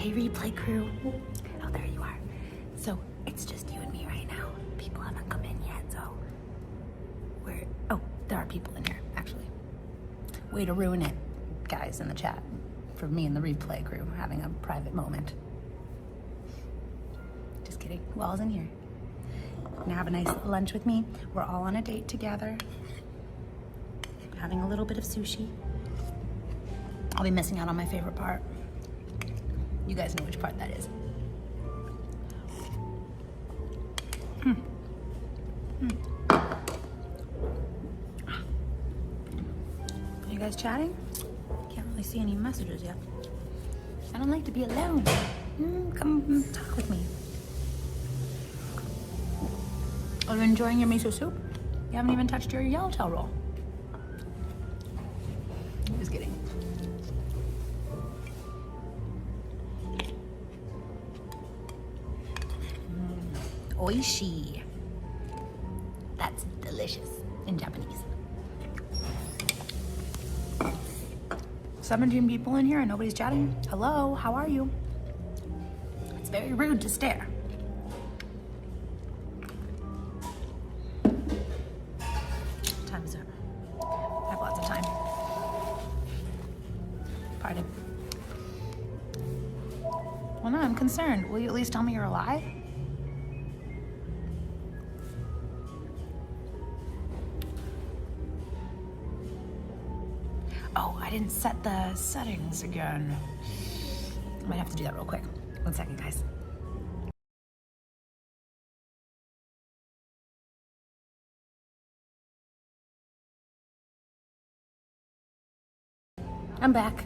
Hey, replay crew. Oh, there you are. So it's just you and me right now. People haven't come in yet, so oh, there are people in here, actually. Way to ruin it, guys in the chat, for me and the replay crew having a private moment. Just kidding. Who all's in here? Gonna have a nice lunch with me. We're all on a date together. Having a little bit of sushi. I'll be missing out on my favorite part. You guys know which part that is. Are you guys chatting? Can't really see any messages yet. I don't like to be alone. Come talk with me. Are you enjoying your miso soup? You haven't even touched your yellowtail roll. Just kidding. Oishi. That's delicious in Japanese. 17 people in here and nobody's chatting. Hello, how are you? It's very rude to stare. What time is it? I have lots of time. Pardon. Well, no, I'm concerned. Will you at least tell me you're alive? Oh, I didn't set the settings again. I might have to do that real quick. 1 second, guys. I'm back.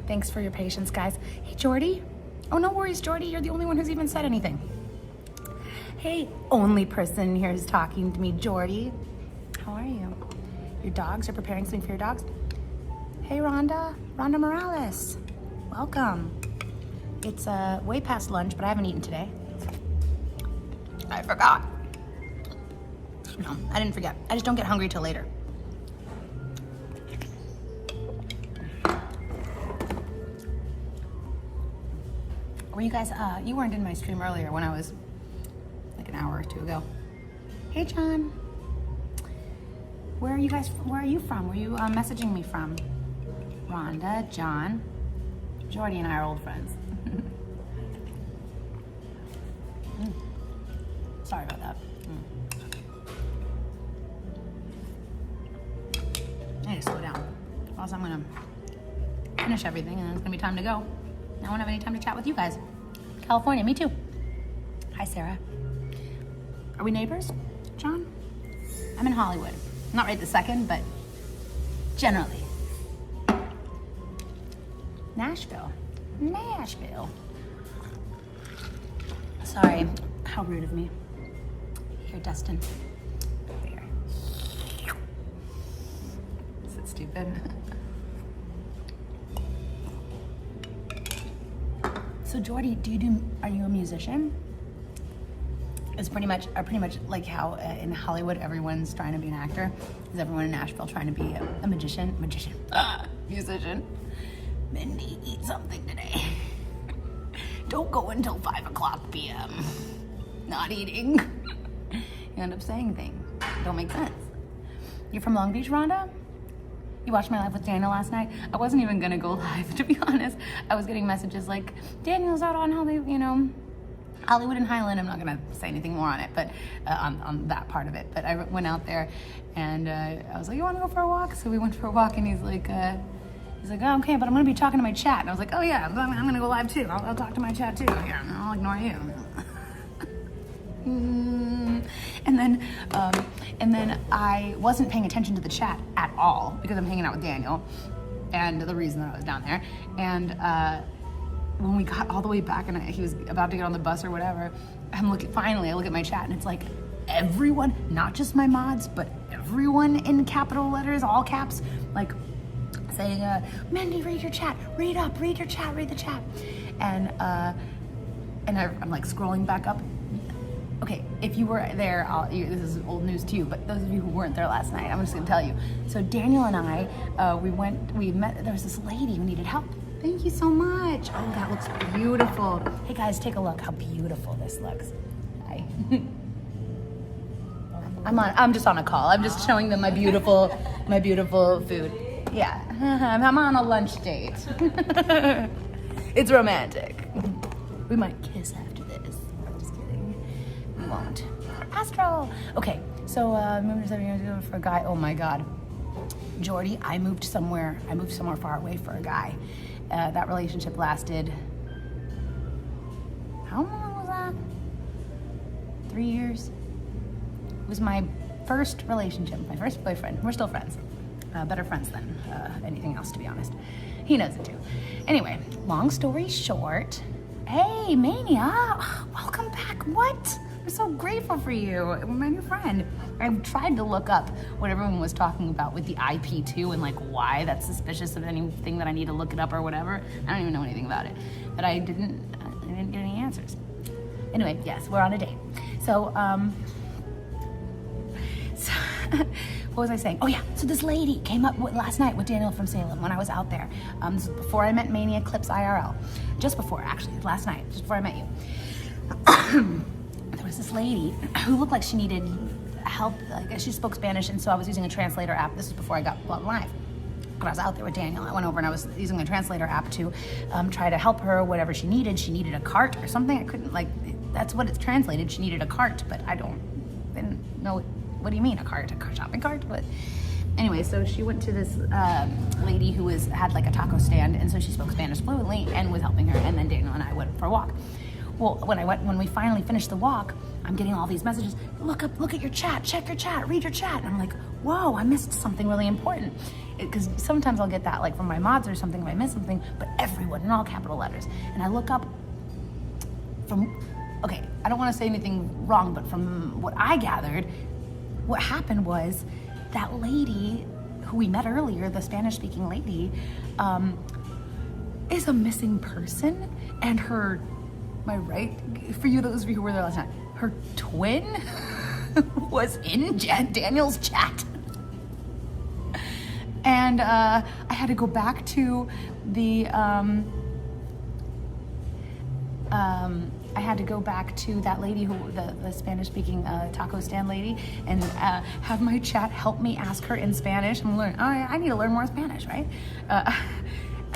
Thanks for your patience, guys. Hey, Jordy. Oh, no worries, Jordy. You're the only one who's even said anything. Hey, only person here is talking to me, Jordy. How are you? Your dogs are preparing something for your dogs? Hey, Rhonda Morales, welcome. It's way past lunch, but I haven't eaten today. I forgot. No, I didn't forget. I just don't get hungry till later. Were you guys, you weren't in my stream earlier when I was like an hour or two ago. Hey, John. Where are you from? Where are you messaging me from? Rhonda, John, Jordy and I are old friends. Sorry about that. I need to slow down. Also, I'm gonna finish everything and then it's gonna be time to go. I won't have any time to chat with you guys. California, me too. Hi, Sarah. Are we neighbors, John? I'm in Hollywood. Not right this second, but generally. Nashville. Sorry, how rude of me. Here, Dustin. There. Is it stupid? So Jordy, are you a musician? It's pretty much like how in Hollywood everyone's trying to be an actor. Is everyone in Nashville trying to be a musician? Musician. Mindy, eat something today. Don't go until 5:00 p.m. Not eating. You end up saying things. Don't make sense. You're from Long Beach, Rhonda? You watched my live with Daniel last night? I wasn't even gonna go live, to be honest. I was getting messages like, Daniel's out on Hollywood and Highland. I'm not gonna say anything more on it, but on that part of it. But I went out there and I was like, you wanna go for a walk? So we went for a walk and he's like, oh, okay, but I'm gonna be talking to my chat. And I was like, oh yeah, I'm gonna go live too. I'll talk to my chat too. Here, I'll ignore you. And then I wasn't paying attention to the chat at all because I'm hanging out with Daniel and the reason that I was down there. And when we got all the way back and he was about to get on the bus or whatever, finally I look at my chat and it's like everyone, not just my mods, but everyone in capital letters, all caps, like saying, Mindy, read your chat, read your chat, read the chat. And I'm like scrolling back up. Okay, if you were there, this is old news to you, but those of you who weren't there last night, I'm just gonna tell you. So Daniel and I, we met, there was this lady who needed help Thank you so much. Oh, that looks beautiful. Hey guys, take a look how beautiful this looks. Hi. I'm just on a call. I'm just showing them my beautiful food. Yeah, I'm on a lunch date. It's romantic. We might kiss after this. I'm just kidding. We won't. Astral. Okay, so moved 7 years ago for a guy. Oh my God, Jordy, I moved somewhere far away for a guy. That relationship lasted. How long was that? 3 years. It was my first relationship, my first boyfriend. We're still friends. Better friends than anything else, to be honest. He knows it too. Anyway, long story short, hey, Mania, welcome back. What? I'm so grateful for you, my new friend. I tried to look up what everyone was talking about with the IP2 and like why that's suspicious of anything that I need to look it up or whatever. I don't even know anything about it, but I didn't get any answers. Anyway, yes, we're on a date. So what was I saying? Oh yeah, so this lady came up last night with Daniel from Salem when I was out there. This was before I met Mania Clips IRL. Just before, actually, last night, just before I met you. There was this lady who looked like she needed help. Like she spoke Spanish, and so I was using a translator app. This was before I got live. When I was out there with Daniel, I went over and I was using a translator app to try to help her, whatever she needed. She needed a cart or something. I couldn't, that's what it's translated. She needed a cart, but I didn't know. What do you mean, a shopping cart? But anyway, so she went to this lady who had like a taco stand, and so she spoke Spanish fluently and was helping her. And then Daniel and I went for a walk. Well, when we finally finished the walk, I'm getting all these messages. Look at your chat, check your chat, read your chat. And I'm like, whoa, I missed something really important. Because sometimes I'll get that like from my mods or something if I miss something, but everyone in all capital letters. And I look up okay, I don't want to say anything wrong, but from what I gathered, what happened was that lady who we met earlier, the Spanish-speaking lady, is a missing person, and her, am I right? For those of you who were there last night, her twin was in Daniel's chat. And I had to go back to that lady who, the Spanish-speaking taco stand lady, and have my chat help me ask her in Spanish and learn. Oh, I need to learn more Spanish, right?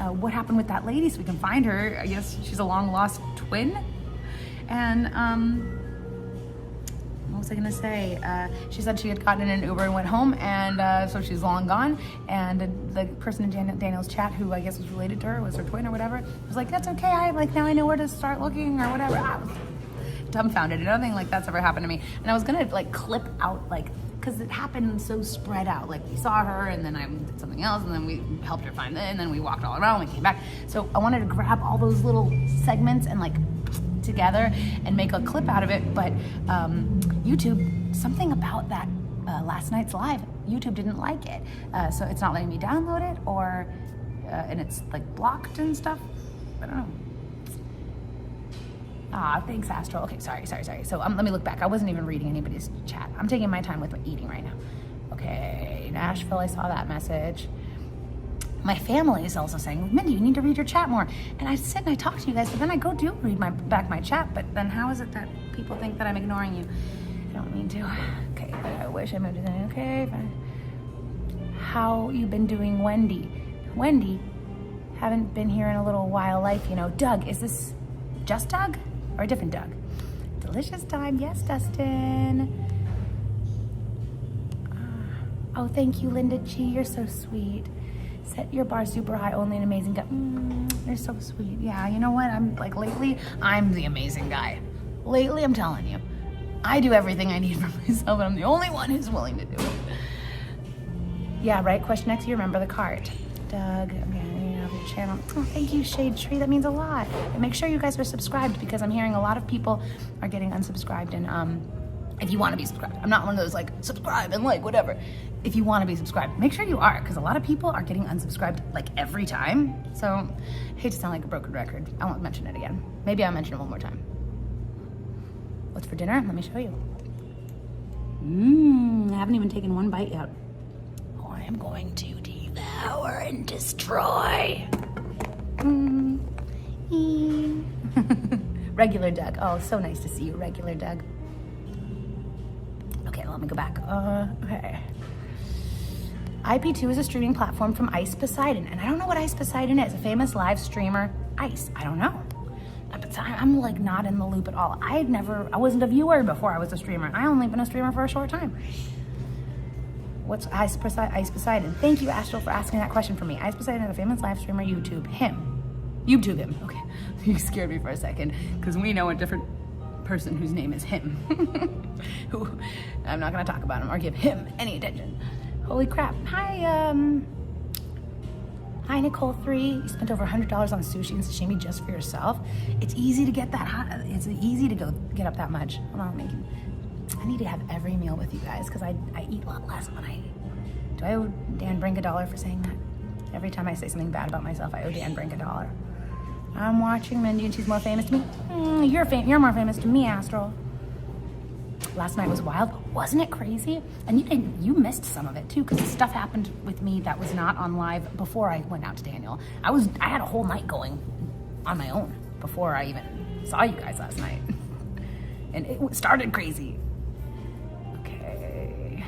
What happened with that lady so we can find her? I guess she's a long-lost twin. And what was I gonna say? She said she had gotten in an Uber and went home, and so she's long gone. And the person in Daniel's chat, who I guess was related to her, was her twin or whatever, was like, "That's okay. Now I know where to start looking or whatever." I was dumbfounded. Nothing like that's ever happened to me. And I was gonna clip out because it happened so spread out. We saw her, and then I did something else, and then we helped her find it, and then we walked all around. We came back. So I wanted to grab all those little segments and together and make a clip out of it, but YouTube, something about that last night's live, YouTube didn't like it, so it's not letting me download it, or and it's blocked and stuff. I don't know. Thanks, Astro. Okay, sorry. So let me look back. I wasn't even reading anybody's chat. I'm taking my time with eating right now. Okay, Nashville, I saw that message. My family is also saying, Mindy, you need to read your chat more. And I sit and I talk to you guys, but then I do read my chat. But then how is it that people think that I'm ignoring you? I don't mean to. Okay, I wish I moved to something. Okay, fine. How you been doing, Wendy? Wendy, haven't been here in a little while. Doug, is this just Doug or a different Doug? Delicious time. Yes, Dustin. Oh, thank you, Linda G. You're so sweet. Set your bar super high, only an amazing guy. You're so sweet. Yeah, you know what? I'm lately, I'm the amazing guy. Lately, I'm telling you, I do everything I need for myself, and I'm the only one who's willing to do it. Yeah, right? Question next, you remember the cart. Doug, I'm getting you off your channel. Oh, thank you, Shade Tree. That means a lot. And make sure you guys are subscribed, because I'm hearing a lot of people are getting unsubscribed. And if you want to be subscribed, I'm not one of those subscribe and whatever. If you want to be subscribed, make sure you are, because a lot of people are getting unsubscribed every time. So I hate to sound like a broken record. I won't mention it again. Maybe I'll mention it one more time. What's for dinner? Let me show you. I haven't even taken one bite yet. Oh, I am going to devour and destroy. Regular Doug. Oh, so nice to see you, Regular Doug. Okay, let me go back. Okay. IP2 is a streaming platform from Ice Poseidon, and I don't know what Ice Poseidon is. A famous live streamer, Ice. I don't know. But I'm like not in the loop at all. I wasn't a viewer before I was a streamer. I only been a streamer for a short time. What's Ice Poseidon? Thank you, Astral, for asking that question for me. Ice Poseidon is a famous live streamer. YouTube him. Okay, you scared me for a second because we know a different person whose name is him. Who I'm not gonna talk about him or give him any attention. Holy crap! Hi Nicole3. You spent over $100 on sushi and sashimi just for yourself. It's easy to get that hot. It's easy to go get up that much. Hold on, I need to have every meal with you guys because I eat a lot less when I eat. Do I owe Dan Brink $1 for saying that? Every time I say something bad about myself, I owe Dan Brink $1. I'm watching Mindy and she's more famous to me. You're more famous to me, Astral. Last night was wild. Wasn't it crazy? And you missed some of it too because stuff happened with me that was not on live before I went out to Daniel. I had a whole night going on my own before I even saw you guys last night. And it started crazy. Okay.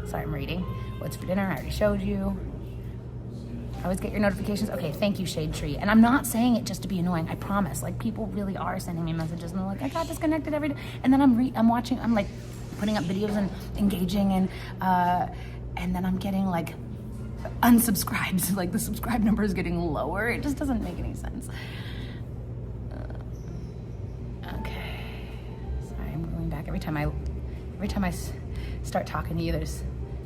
Sorry, I'm reading. What's for dinner? I already showed you. I always get your notifications. Okay, thank you, Shade Tree. And I'm not saying it just to be annoying. I promise. Like, people really are sending me messages and they're like, I got disconnected every day. And then I'm watching, I'm like putting up videos and engaging and then I'm getting like unsubscribes. Like the subscribe number is getting lower. It just doesn't make any sense. Okay. Sorry, I'm going back. Every time I start talking to you,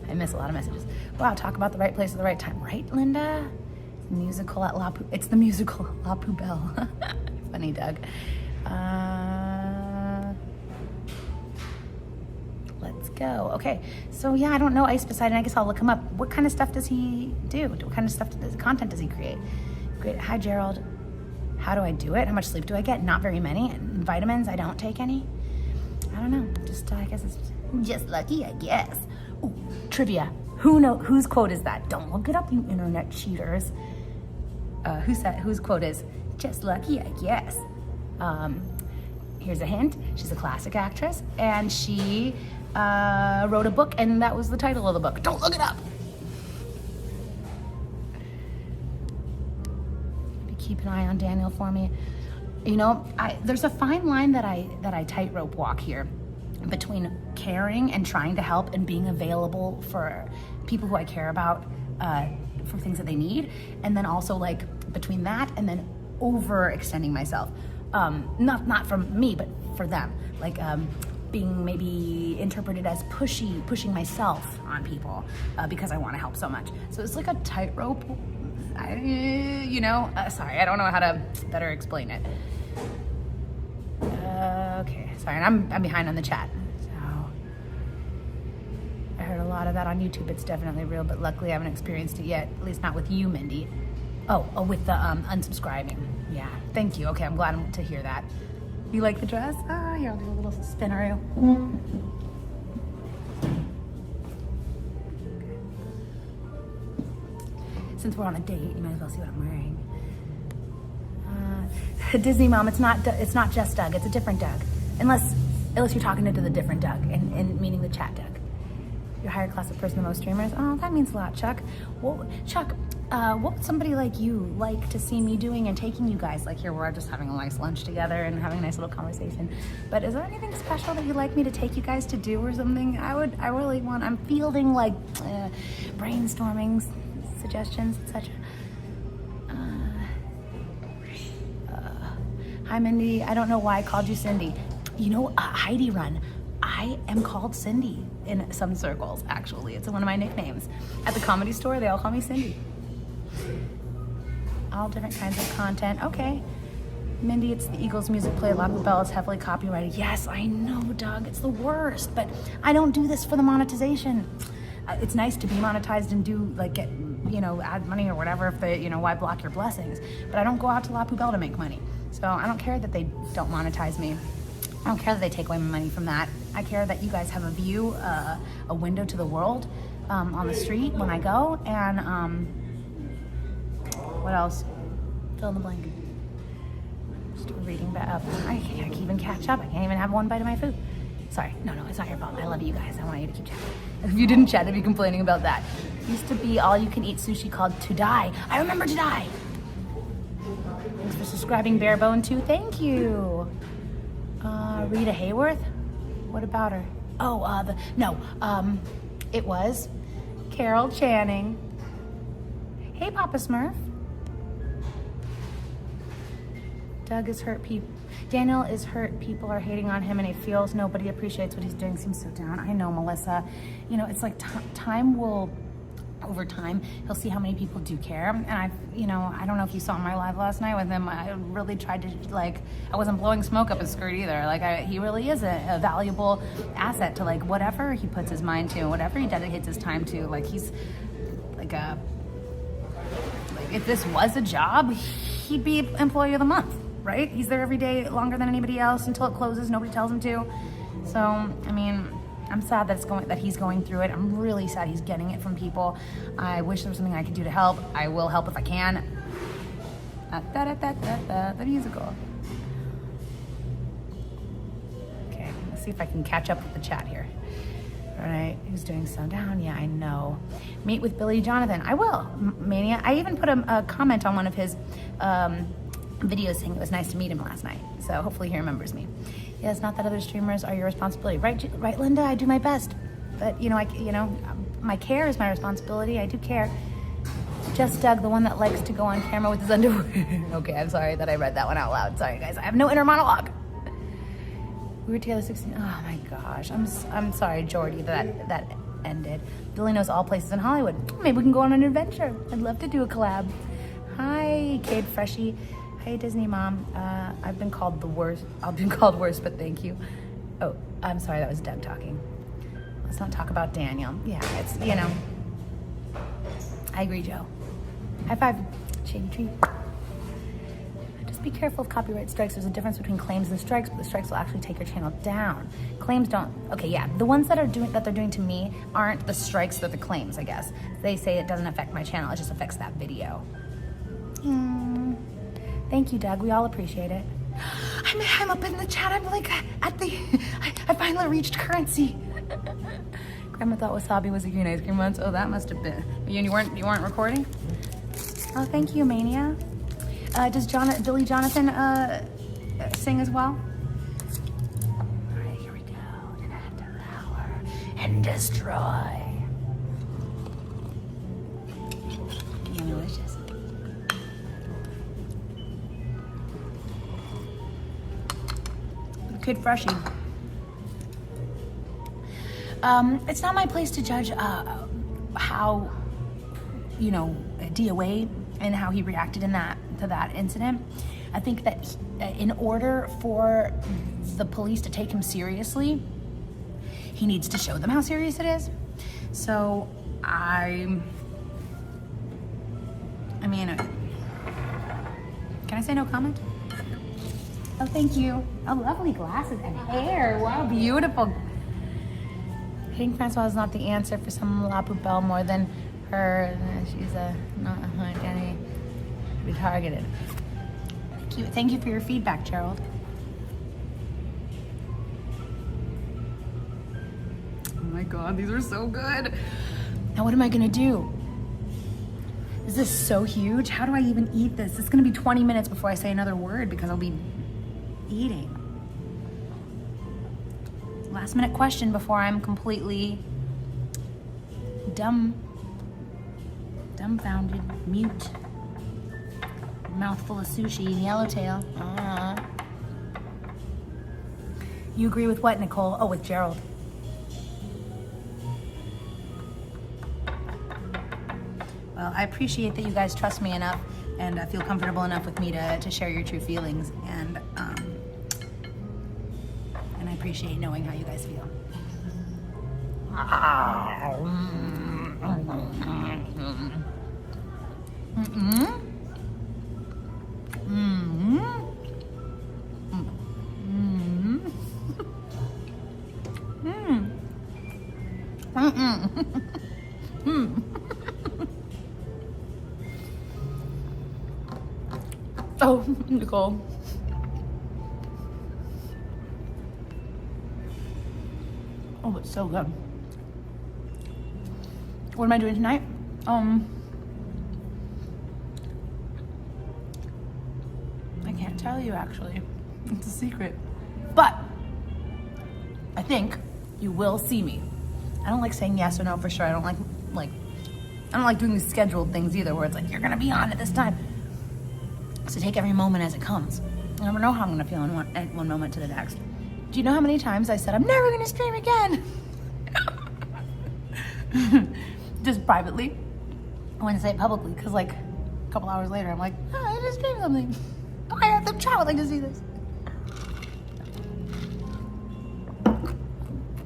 I miss a lot of messages. Wow, talk about the right place at the right time. Right, Linda? It's the musical at La Poubelle. Funny, Doug. Let's go. Okay, so yeah, I don't know Ice Poseidon. I guess I'll look him up. What kind of stuff does he do? What kind of content does he create? Great. Hi, Gerald. How do I do it? How much sleep do I get? Not very many. And vitamins, I don't take any. I don't know. I guess it's just lucky, I guess. Ooh, trivia. Whose quote is that? Don't look it up, you internet cheaters. Whose quote is, just lucky, I guess. Here's a hint. She's a classic actress, and she wrote a book, and that was the title of the book. Don't look it up. Keep an eye on Daniel for me. You know, there's a fine line that I tightrope walk here between caring and trying to help and being available for people who I care about for things that they need, and then also like between that and then overextending myself, not from me but for them, like being maybe interpreted as pushing myself on people because I want to help so much. So it's like a tightrope. Sorry, I don't know how to better explain it. Okay, sorry, and I'm behind on the chat. So I heard a lot of that on YouTube. It's definitely real, but luckily I haven't experienced it yet. At least not with you, Mindy. Oh, with the unsubscribing. Yeah, thank you. Okay, I'm glad to hear that. You like the dress? Here, I'll do a little spinner. Since we're on a date, you might as well see what I'm wearing. Disney Mom, it's not just Doug, it's a different Doug. Unless you're talking to the different Doug, and meaning the chat Doug. You're a higher class of person than most streamers. Oh, that means a lot, Chuck. Well, Chuck, what would somebody like you like to see me doing and taking you guys? Like here, we're just having a nice lunch together and having a nice little conversation. But is there anything special that you'd like me to take you guys to do or something? I'm fielding like brainstorming suggestions, etc. Hi, Mindy. I don't know why I called you Cindy. You know, Heidi Run. I am called Cindy in some circles, actually. It's one of my nicknames. At the Comedy Store, they all call me Cindy. All different kinds of content. Okay. Mindy, it's the Eagles music play at La Poubelle. It's heavily copyrighted. Yes, I know, Doug. It's the worst. But I don't do this for the monetization. It's nice to be monetized and do, like, get, add money or whatever if they, why block your blessings. But I don't go out to La Poubelle to make money. So I don't care that they don't monetize me. I don't care that they take away my money from that. I care that you guys have a view, a window to the world on the street when I go. And what else? Fill in the blank. Just reading back up. I can't even catch up. I can't even have one bite of my food. Sorry. No, it's not your fault. I love you guys. I want you to keep chatting. If you didn't chat, I'd be complaining about that. Used to be all-you-can-eat sushi called To Die. I remember To Die. Thanks for subscribing, Barebone, too. Thank you. Rita Hayworth? What about her? Oh, it was Carol Channing. Hey, Papa Smurf. Doug is hurt. Daniel is hurt. People are hating on him, and he feels nobody appreciates what he's doing. Seems so down. I know, Melissa. You know, it's like time will, over time, he'll see how many people do care. And I don't know if you saw my live last night with him. I really tried to, like, I wasn't blowing smoke up his skirt either. Like, he really is a valuable asset to, like, whatever he puts his mind to, whatever he dedicates his time to. Like, he's like if this was a job, he'd be Employee of the Month. Right? He's there every day longer than anybody else until it closes. Nobody tells him to. So, I mean, I'm sad that he's going through it. I'm really sad he's getting it from people. I wish there was something I could do to help. I will help if I can. The musical. Okay, let's see if I can catch up with the chat here. All right, who's doing Sundown? Yeah, I know. Meet with Billy Jonathan. I will, Mania. I even put a comment on one of his videos saying it was nice to meet him last night. So hopefully he remembers me. Yeah, it's not that other streamers are your responsibility. Right, Linda? I do my best. But, my care is my responsibility. I do care. Just Doug, the one that likes to go on camera with his underwear. Okay, I'm sorry that I read that one out loud. Sorry, guys. I have no inner monologue. We were together 16. Oh, my gosh. I'm sorry, Jordy, that ended. Billy knows all places in Hollywood. Maybe we can go on an adventure. I'd love to do a collab. Hi, Kid Freshie. Hey, Disney Mom. I've been called the worst. I've been called worse, but thank you. Oh, I'm sorry. That was Doug talking. Let's not talk about Daniel. Yeah, it's, I agree, Joe. High five. Shady tree. Just be careful of copyright strikes. There's a difference between claims and strikes, but the strikes will actually take your channel down. Claims don't. Okay, yeah. The ones that they're doing to me aren't the strikes, they're the claims, I guess. They say it doesn't affect my channel. It just affects that video. Thank you, Doug. We all appreciate it. I'm up in the chat. I'm like I finally reached currency. Grandma thought wasabi was a green ice cream once. Oh, that must have been. You weren't recording? Oh, thank you, Mania. Does Billy Jonathan sing as well? All right, here we go. Devour and destroy. Delicious. Kid Freshie. It's not my place to judge how, DOA and how he reacted to that incident. I think that in order for the police to take him seriously, he needs to show them how serious it is. So can I say no comment? Oh, thank you. Oh, lovely glasses and hair. Wow, beautiful. Hitting Francois is not the answer for some La Poubelle more than her. She's not Jenny. Be targeted. Thank you for your feedback, Gerald. Oh my God, these are so good. Now what am I gonna do? Is this so huge? How do I even eat this? It's gonna be 20 minutes before I say another word because I'll be eating. Last minute question before I'm completely dumbfounded, mute. Mouthful of sushi and yellowtail. You agree with what, Nicole? Oh, with Gerald. Well, I appreciate that you guys trust me enough and feel comfortable enough with me to share your true feelings, and I appreciate knowing how you guys feel. Oh, Nicole. Oh, it's so good. What am I doing tonight? I can't tell you actually. It's a secret. But I think you will see me. I don't like saying yes or no for sure. I don't like doing these scheduled things either, where it's like you're gonna be on at this time. So take every moment as it comes. I never know how I'm gonna feel at one moment to the next. Do you know how many times I said I'm never gonna stream again? Just privately. I wouldn't say it publicly because like a couple hours later I'm like, oh, I just streamed something. Oh, I have the child like to see this.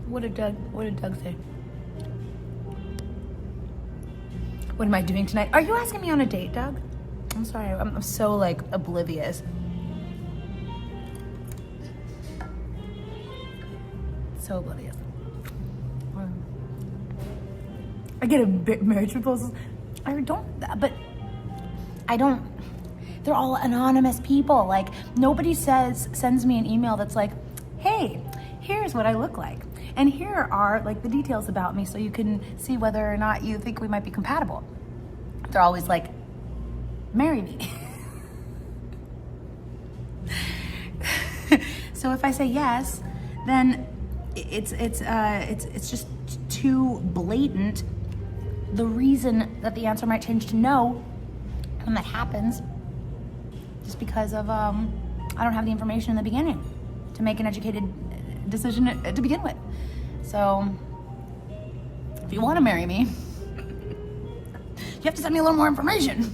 What did Doug say? What am I doing tonight? Are you asking me on a date, Doug? I'm sorry, I'm so like oblivious. So oblivious. I get a marriage proposal. They're all anonymous people. Like nobody sends me an email that's like, hey, here's what I look like. And here are like the details about me so you can see whether or not you think we might be compatible. They're always like, marry me. So if I say yes, then it's just too blatant. The reason that the answer might change to no when that happens, just because of I don't have the information in the beginning to make an educated decision to begin with. So if you want to marry me, you have to send me a little more information.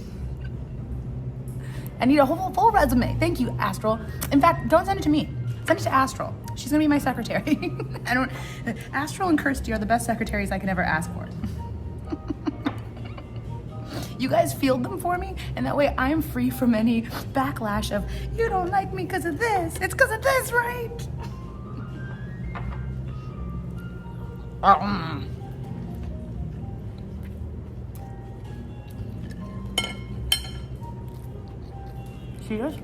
I need a whole full resume. Thank you, Astral. In fact, don't send it to me. Send it to Astral. She's gonna be my secretary. Astral and Kirsty are the best secretaries I could ever ask for. You guys field them for me, and that way I'm free from any backlash of, you don't like me because of this. It's because of this, right? See this?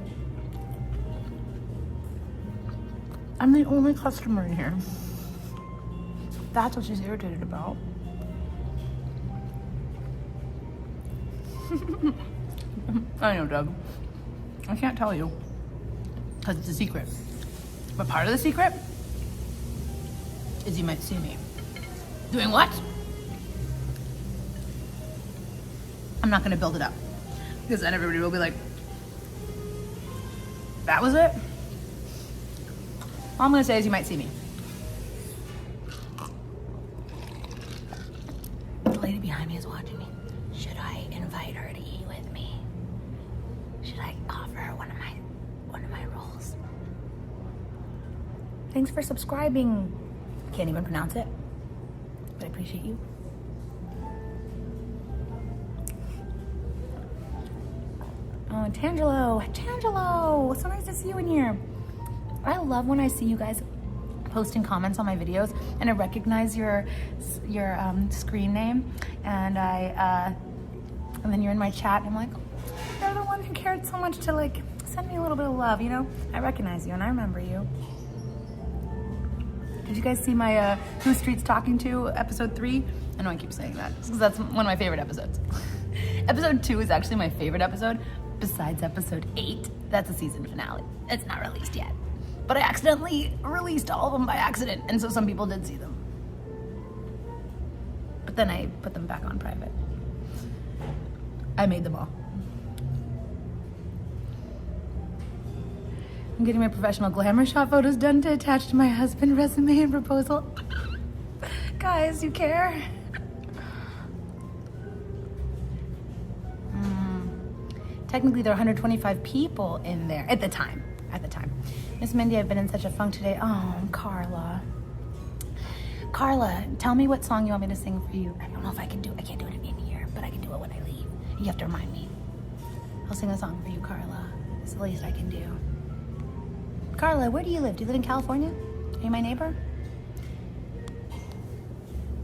I'm the only customer in here. That's what she's irritated about. I know, Doug. I can't tell you because it's a secret. But part of the secret is you might see me. Doing what? I'm not gonna build it up because then everybody will be like, that was it? All I'm gonna say is you might see me. The lady behind me is watching me. Should I invite her to eat with me? Should I offer her one of my rolls? Thanks for subscribing. Can't even pronounce it, but I appreciate you. Oh, Tangelo, so nice to see you in here. I love when I see you guys posting comments on my videos and I recognize your screen name and and then you're in my chat and I'm like, you're the one who cared so much to like send me a little bit of love, you know? I recognize you and I remember you. Did you guys see my Who Street's Talking To episode 3? I know I keep saying that because that's one of my favorite episodes. Episode 2 is actually my favorite episode besides episode 8. That's a season finale. It's not released yet. But I accidentally released all of them by accident, and so some people did see them. But then I put them back on private. I made them all. I'm getting my professional glamour shot photos done to attach to my husband's resume and proposal. Guys, you care? Technically, there are 125 people in there at the time. Miss Mindy, I've been in such a funk today. Oh, Carla, tell me what song you want me to sing for you. I don't know if I can't do it in here, but I can do it when I leave. You have to remind me. I'll sing a song for you, Carla. It's the least I can do. Carla, where do you live? Do you live in California? Are you my neighbor?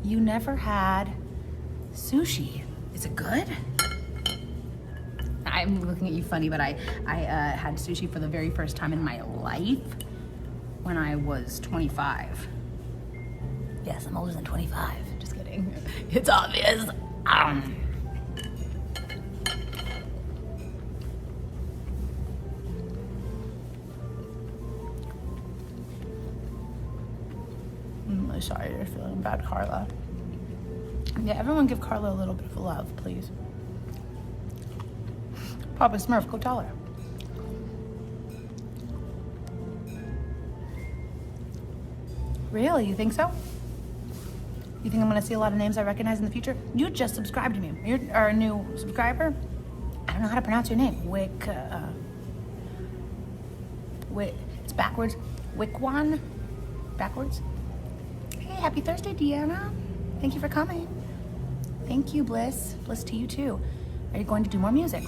You never had sushi. Is it good? I'm looking at you funny, but I had sushi for the very first time in my life when I was 25. Yes, I'm older than 25. Just kidding. It's obvious. I'm really sorry you're feeling bad, Carla. Yeah, everyone give Carla a little bit of love, please. Papa Smurf, go tell her. Really? You think so? You think I'm gonna see a lot of names I recognize in the future? You just subscribed to me. You're a new subscriber. I don't know how to pronounce your name. It's backwards. Wickwan? Backwards? Hey, happy Thursday, Deanna. Thank you for coming. Thank you, Bliss. Bliss to you too. Are you going to do more music?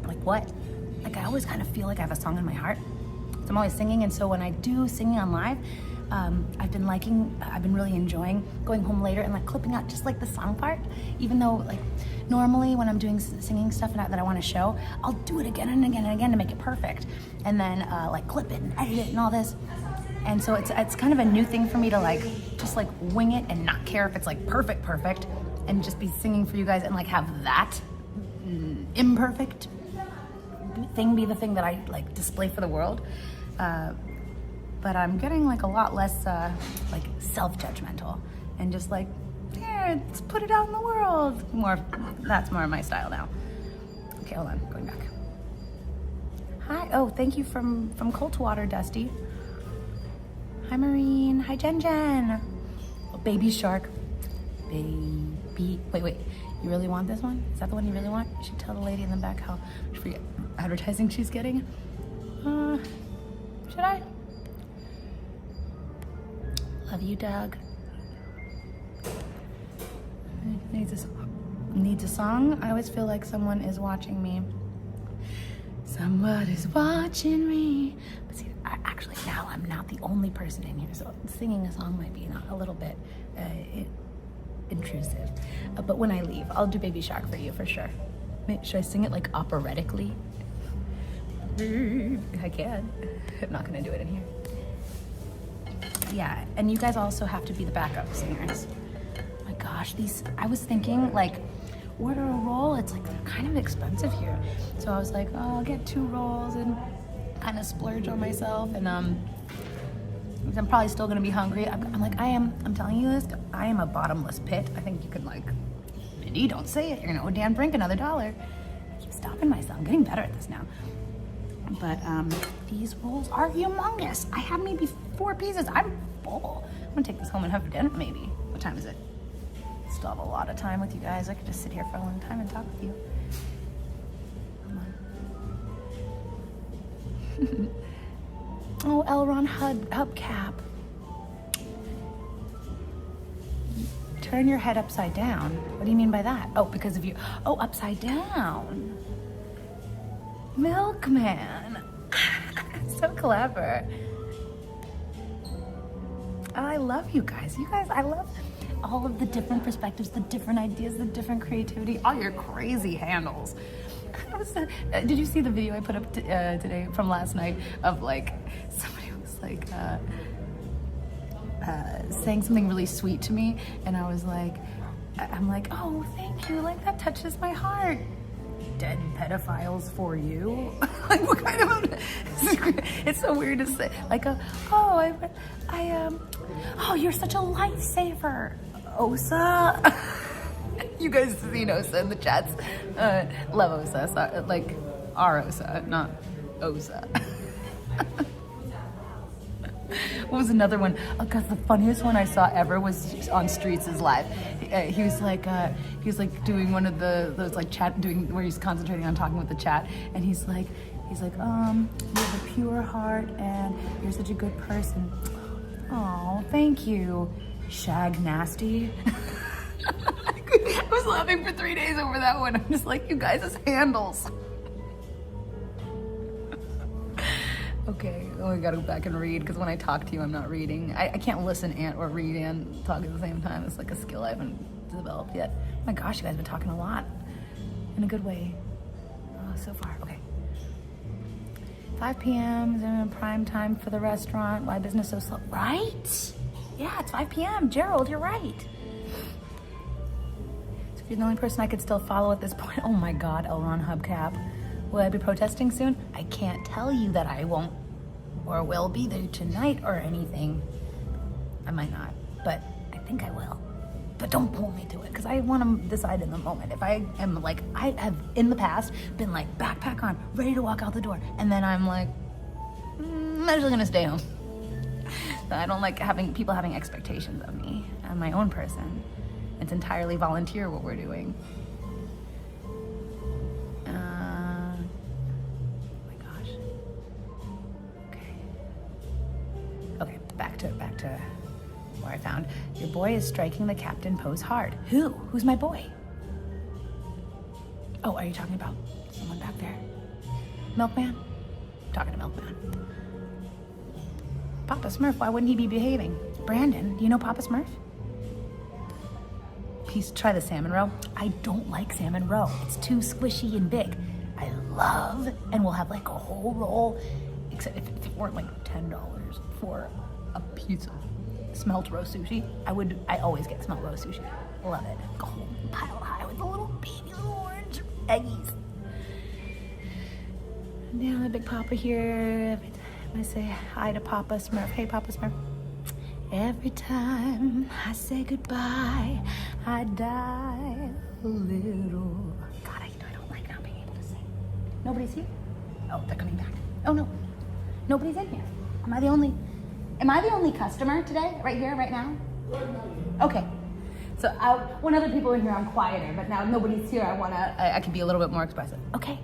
Like what? Like I always kind of feel like I have a song in my heart. So I'm always singing, and so when I do singing on live, I've been really enjoying going home later and like clipping out just like the song part, even though like normally when I'm doing singing stuff that I want to show, I'll do it again and again and again to make it perfect, and then like clip it and edit it and all this. And so it's kind of a new thing for me to like just like wing it and not care if it's like perfect and just be singing for you guys and like have that imperfect thing be the thing that I like display for the world. But I'm getting like a lot less like self-judgmental and just like, yeah, let's put it out in the world. That's more my style now. Okay, hold on, going back. Hi, oh, thank you from Coldwater, Dusty. Hi, Marine. Hi, Jen. Oh, baby shark. Baby, wait, you really want this one? Is that the one you really want? You should tell the lady in the back how much free advertising she's getting. Should I? Love you, Doug. Needs a song? I always feel like someone is watching me. Someone is watching me. But see, actually now I'm not the only person in here, so singing a song might be a little bit intrusive. But when I leave, I'll do Baby Shark for you for sure. Should I sing it like operatically? I can. I'm not gonna do it in here. Yeah, and you guys also have to be the backup singers. Oh my gosh, I was thinking like, order a roll, it's like kind of expensive here. So I was like, oh, I'll get 2 rolls and kind of splurge on myself. And I'm probably still gonna be hungry. I'm telling you this, I am a bottomless pit. I think you could like, Mindy, don't say it. You're gonna owe Dan Brink another $1. I keep stopping myself. I'm getting better at this now. But these rolls are humongous. I have maybe 4 pieces. I'm full. I'm gonna take this home and have for dinner maybe. What time is it? Still have a lot of time with you guys. I could just sit here for a long time and talk with you. Come on. Oh, Elron hubcap. Turn your head upside down. What do you mean by that? Oh, because of you. Oh, upside down. Milkman. So clever. I love you guys. I love all of the different perspectives, the different ideas, the different creativity, all your crazy handles. Did you see the video I put up today from last night of like, somebody was like saying something really sweet to me, and I was like, I'm like, oh, thank you, like that touches my heart. Dead pedophiles for you. Like what kind of it's so weird to say like oh, you're such a lifesaver, Osa. You guys seen Osa in the chats. Love Osa. So, like our Osa, not Osa. What was another one? Oh god, the funniest one I saw ever was on Streets' live. He was like doing one of those like chat doing where he's concentrating on talking with the chat, and he's like you have a pure heart and you're such a good person. Oh, thank you, Shag Nasty. I was laughing for 3 days over that one. I'm just like, you guys' handles. Okay, I gotta go back and read, because when I talk to you, I'm not reading. I can't listen or read and talk at the same time. It's like a skill I haven't developed yet. Oh my gosh, you guys have been talking a lot. In a good way. Oh, so far. Okay. 5 p.m. is in prime time for the restaurant. Why business so slow? Right? Yeah, it's 5 p.m. Gerald, you're right. So if you're the only person I could still follow at this point. Oh my God, Elron Hubcap. Will I be protesting soon? I can't tell you that I won't or will be there tonight or anything. I might not, but I think I will. But don't pull me to it, because I want to decide in the moment. If I am like, I have in the past been like, backpack on, ready to walk out the door, and then I'm like, I'm actually gonna stay home. But I don't like people having expectations of me. I'm my own person. It's entirely volunteer what we're doing. Oh my gosh. Okay, back to where I found. Your boy is striking the captain pose hard. Who? Who's my boy? Oh, are you talking about someone back there? Milkman? I'm talking to Milkman. Papa Smurf, why wouldn't he be behaving? Brandon, do you know Papa Smurf? Please try the salmon roe. I don't like salmon roe. It's too squishy and big. I love, and we'll have like a whole roll, except if it weren't like $10 for a piece of smelt roe sushi. I always get smelt roe sushi. Love it. Like a whole pile high with the little baby little orange eggies. Now the big Papa here. Every time I say hi to Papa Smurf. Hey, Papa Smurf. Every time I say goodbye, I die a little. God, I don't like not being able to sing. Nobody's here? Oh, they're coming back. Oh no, nobody's in here. Am I the only customer today? Right here, right now? Okay. So when other people are here, I'm quieter, but now nobody's here, I can be a little bit more expressive. Okay.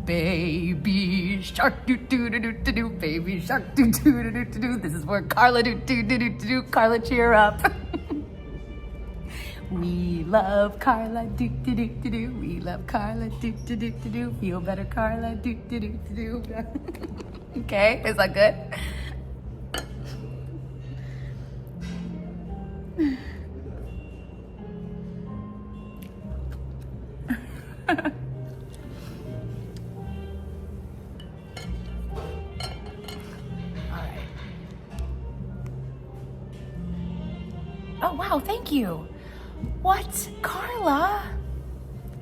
Baby shark doo doo doo doo doo doo, baby shark doo doo doo doo doo doo. This is where Carla doo doo doo doo doo. Carla, cheer up. We love Carla doo doo doo doo doo. We love Carla doo doo doo doo doo. Feel better, Carla doo doo doo doo doo. Okay, is that good? Oh, wow, thank you. What? Carla?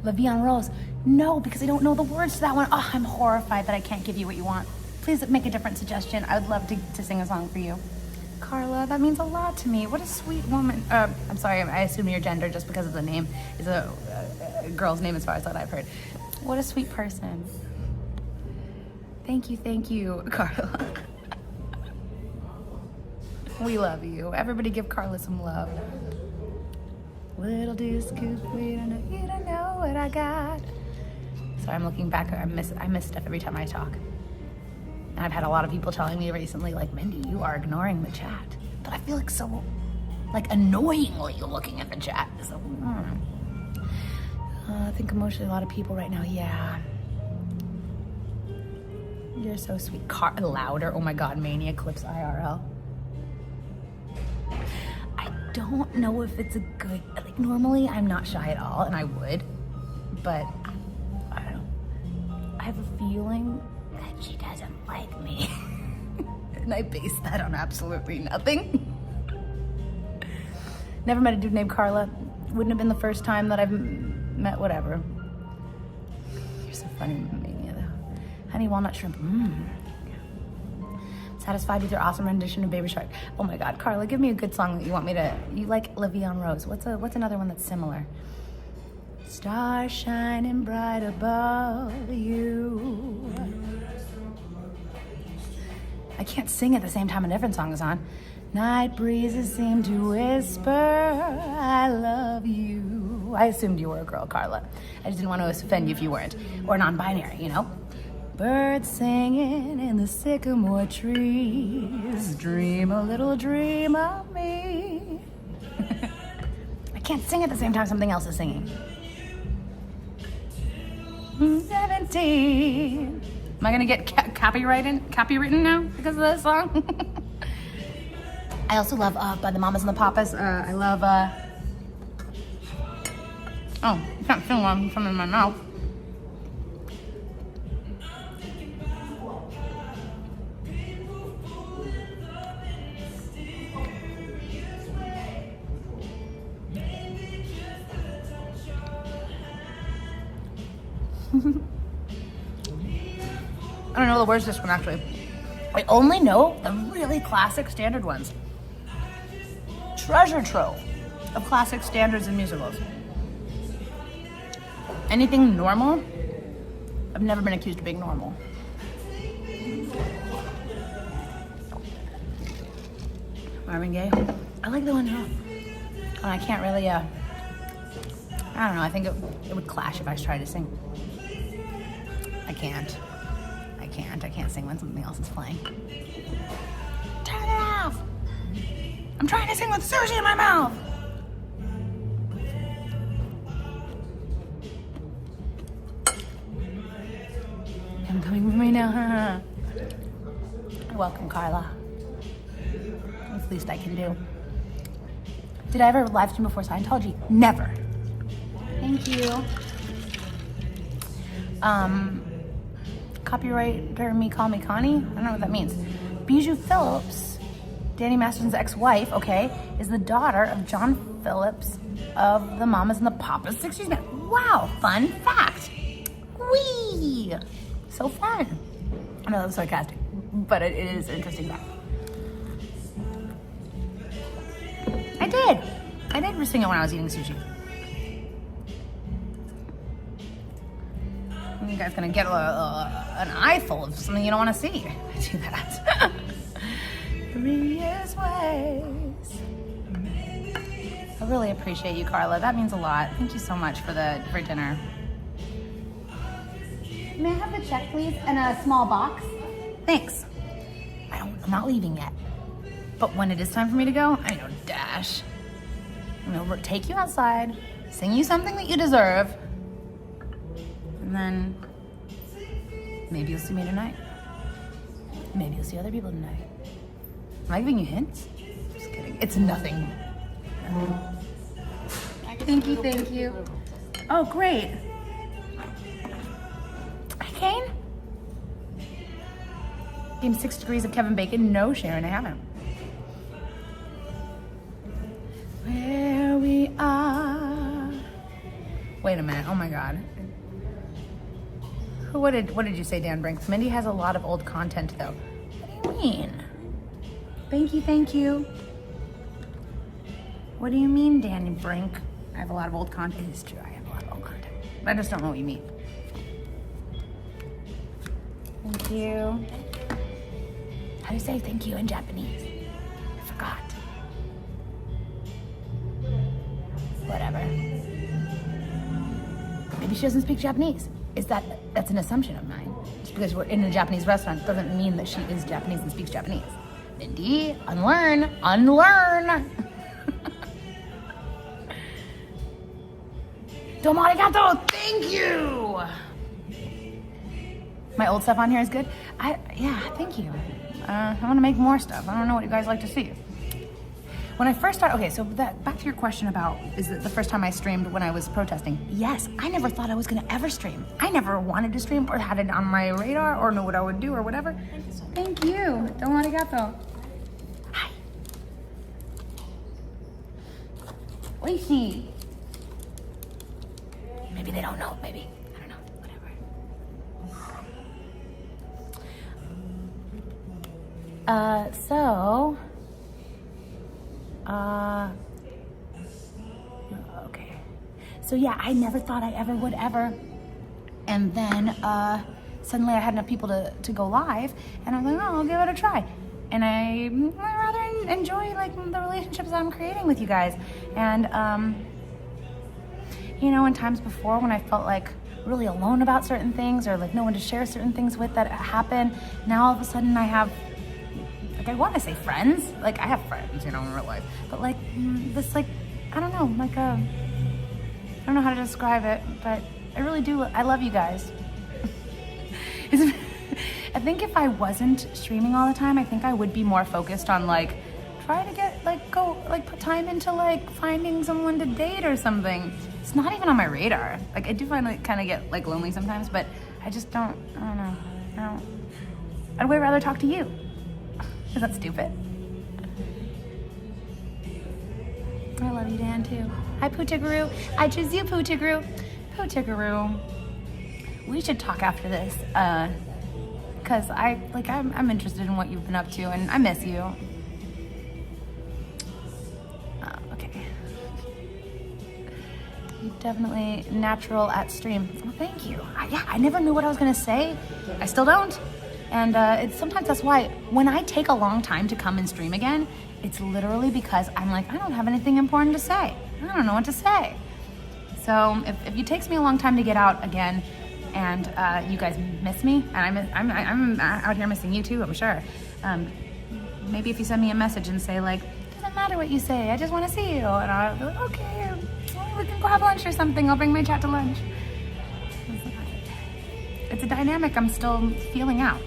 Le'Veon Rose. No, because I don't know the words to that one. Oh, I'm horrified that I can't give you what you want. Please make a different suggestion. I would love to sing a song for you. Carla, that means a lot to me. What a sweet woman. I'm sorry, I assume your gender just because of the name is a girl's name as far as what I've heard. What a sweet person. Thank you, Carla. We love you. Everybody give Carla some love. Little do scoop, we don't know, you don't know what I got. Sorry, I'm looking back. I miss stuff every time I talk. And I've had a lot of people telling me recently, like, Mindy, you are ignoring the chat. But I feel like so, like, annoyingly looking at the chat. So, I think emotionally a lot of people right now, yeah. You're so sweet. Louder, oh my God, Mania Clips IRL. I don't know if it's a good, like, normally I'm not shy at all, and I would, but I don't know. I have a feeling that she doesn't like me. And I base that on absolutely nothing. Never met a dude named Carla. Wouldn't have been the first time that I've met, whatever. You're so funny, Mania, though. Honey walnut shrimp. Satisfied with your awesome rendition of Baby Shark. Oh my God, Carla, give me a good song that you want me to. You like Le'Veon Rose. What's another one that's similar? Stars shining bright above you. I can't sing at the same time a different song is on. Night breezes seem to whisper, I love you. I assumed you were a girl, Carla. I just didn't want to offend you if you weren't. Or non-binary, you know? Birds singing in the sycamore trees. Dream a little dream of me. I can't sing at the same time something else is singing. 17. Am I gonna get copywritten now because of this song? I also love by the Mamas and the Papas. I love. Oh, you can't feel what I'm coming in my mouth. I don't know the words to this one, actually. I only know the really classic standard ones. Treasure trove of classic standards and musicals. Anything normal, I've never been accused of being normal. Marvin Gaye. I like the one now. And I can't really, I don't know, I think it would clash if I tried to sing. I can't sing when something else is playing. Turn it off! I'm trying to sing with sushi in my mouth! I'm coming for me now. Welcome, Carla. That's the least I can do. Did I ever live stream before Scientology? Never. Thank you. Copywriter me call me Connie? I don't know what that means. Bijou Phillips, Danny Masterson's ex-wife, okay, is the daughter of John Phillips of the Mamas and the Papas 60s Man. Wow, fun fact. Whee! So fun. I know that was sarcastic, but it is interesting fact. I did sing it when I was eating sushi. You guys gonna get an eyeful of something you don't want to see. I do that. 3 years ways. I really appreciate you, Carla. That means a lot. Thank you so much for dinner. May I have the check, please, and a small box? Thanks. I'm not leaving yet. But when it is time for me to go, I know dash. I'm gonna take you outside, sing you something that you deserve, and then maybe you'll see me tonight. Maybe you'll see other people tonight. Am I giving you hints? Just kidding. It's nothing. Thank you. Oh, great. Hi, Kane. Game 6 Degrees of Kevin Bacon. No, Sharon, I haven't. Where we are. Wait a minute. Oh my God. What did you say, Dan Brinks? Mindy has a lot of old content though. What do you mean? Thank you. What do you mean, Dan Brink? I have a lot of old content. It's true, I have a lot of old content. I just don't know what you mean. Thank you. How do you say thank you in Japanese? I forgot. Whatever. Maybe she doesn't speak Japanese. That's an assumption of mine. Just because we're in a Japanese restaurant doesn't mean that she is Japanese and speaks Japanese. Mindy, unlearn. Domo arigato, thank you. My old stuff on here is good. Yeah, thank you. I want to make more stuff. I don't know what you guys like to see. When I first started, okay, so back to your question about, is it the first time I streamed when I was protesting? Yes, I never thought I was gonna ever stream. I never wanted to stream or had it on my radar or know what I would do or whatever. Thank you. Domo arigato. Hi. Oishi. Maybe they don't know, maybe. I don't know, whatever. Okay. So yeah, I never thought I ever would ever. And then suddenly I had enough people to go live, and I'm like, oh, I'll give it a try. And I rather enjoy like the relationships that I'm creating with you guys. And you know, in times before when I felt like really alone about certain things or like no one to share certain things with that happen, now all of a sudden I have, like, I want to say friends. Like, I have friends, you know, in real life. But, like, this, like, I don't know, like, I don't know how to describe it, but I really do. I love you guys. I think if I wasn't streaming all the time, I think I would be more focused on, like, try to get, like, put time into, like, finding someone to date or something. It's not even on my radar. Like, I do find, like, kind of get, like, lonely sometimes, but I just don't know. I'd way rather talk to you. Is that stupid? I love you, Dan, too. Hi, Pootiguru. I choose you, Pootiguru. Pootiguru. We should talk after this, because I'm interested in what you've been up to, and I miss you. Okay. You're definitely natural at stream. Well, thank you. I never knew what I was gonna say. I still don't. And sometimes that's why when I take a long time to come and stream again, it's literally because I'm like, I don't have anything important to say. I don't know what to say. So if it takes me a long time to get out again, and you guys miss me, and I'm out here missing you too, I'm sure. Maybe if you send me a message and say like, doesn't matter what you say, I just want to see you, and I'll be like, okay, well, we can go have lunch or something. I'll bring my chat to lunch. It's a dynamic I'm still feeling out.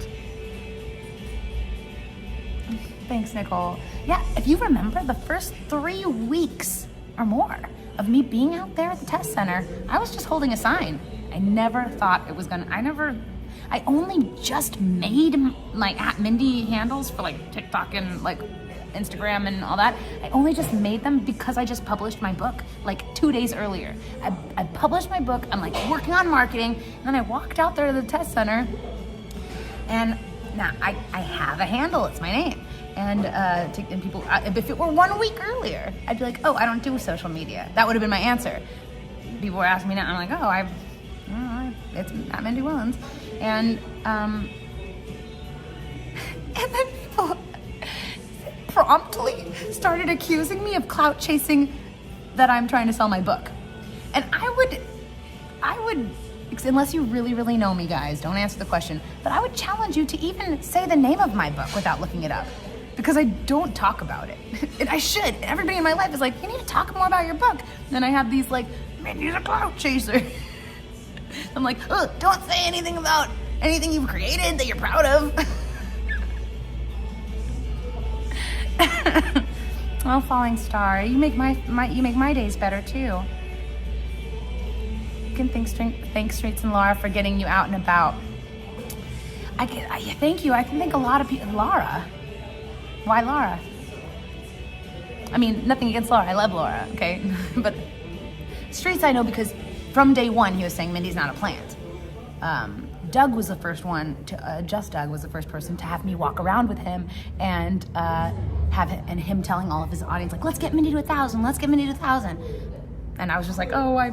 Thanks, Nicole. Yeah, if you remember the first 3 weeks or more of me being out there at the test center, I was just holding a sign. I never thought it was gonna, I only just made my @Mindy handles for like TikTok and like Instagram and all that. I only just made them because I just published my book like 2 days earlier. I published my book, I'm like working on marketing, and then I walked out there to the test center, and now I have a handle, it's my name. And people, if it were 1 week earlier, I'd be like, oh, I don't do social media. That would have been my answer. People were asking me now, I'm like, oh, it's @Mindy Willens. And then people promptly started accusing me of clout chasing that I'm trying to sell my book. And I would, unless you really, really know me, guys, don't answer the question, but I would challenge you to even say the name of my book without looking it up, because I don't talk about it. And I should. Everybody in my life is like, you need to talk more about your book. And then I have these like, Mindy's a clout chaser. I'm like, oh, don't say anything about anything you've created that you're proud of. Oh, falling star, you make my days better too. You can thank Streets and Laura for getting you out and about. Thank you. I can thank a lot of people. Laura. Why Laura? I mean, nothing against Laura. I love Laura, okay? But Streets I know because from day one he was saying Mindy's not a plant. Doug was the first one to, Just Doug was the first person to have me walk around with him and him telling all of his audience, like, let's get Mindy to 1,000, let's get Mindy to 1,000. And I was just like, oh, I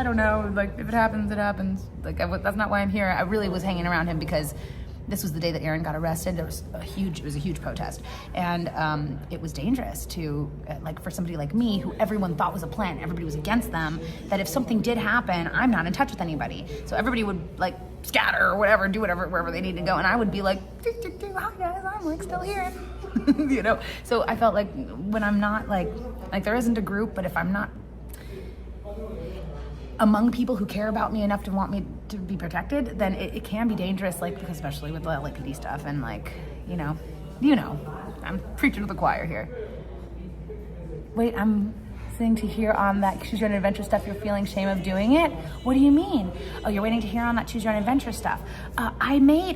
don't know, like, if it happens, it happens. Like, that's not why I'm here. I really was hanging around him because this was the day that Aaron got arrested. It was a huge protest. And it was dangerous to, like, for somebody like me, who everyone thought was a plant, everybody was against them, that if something did happen, I'm not in touch with anybody. So everybody would, like, scatter or whatever, do whatever, wherever they need to go. And I would be like, hi guys, I'm, like, still here. You know? So I felt like when I'm not, like there isn't a group, but if I'm not among people who care about me enough to want me to be protected, then it can be dangerous, like, especially with the LAPD stuff and, like, you know, I'm preaching to the choir here. Wait, I'm listening to hear on that Choose Your Own Adventure stuff, you're feeling shame of doing it? What do you mean? Oh, you're waiting to hear on that Choose Your Own Adventure stuff.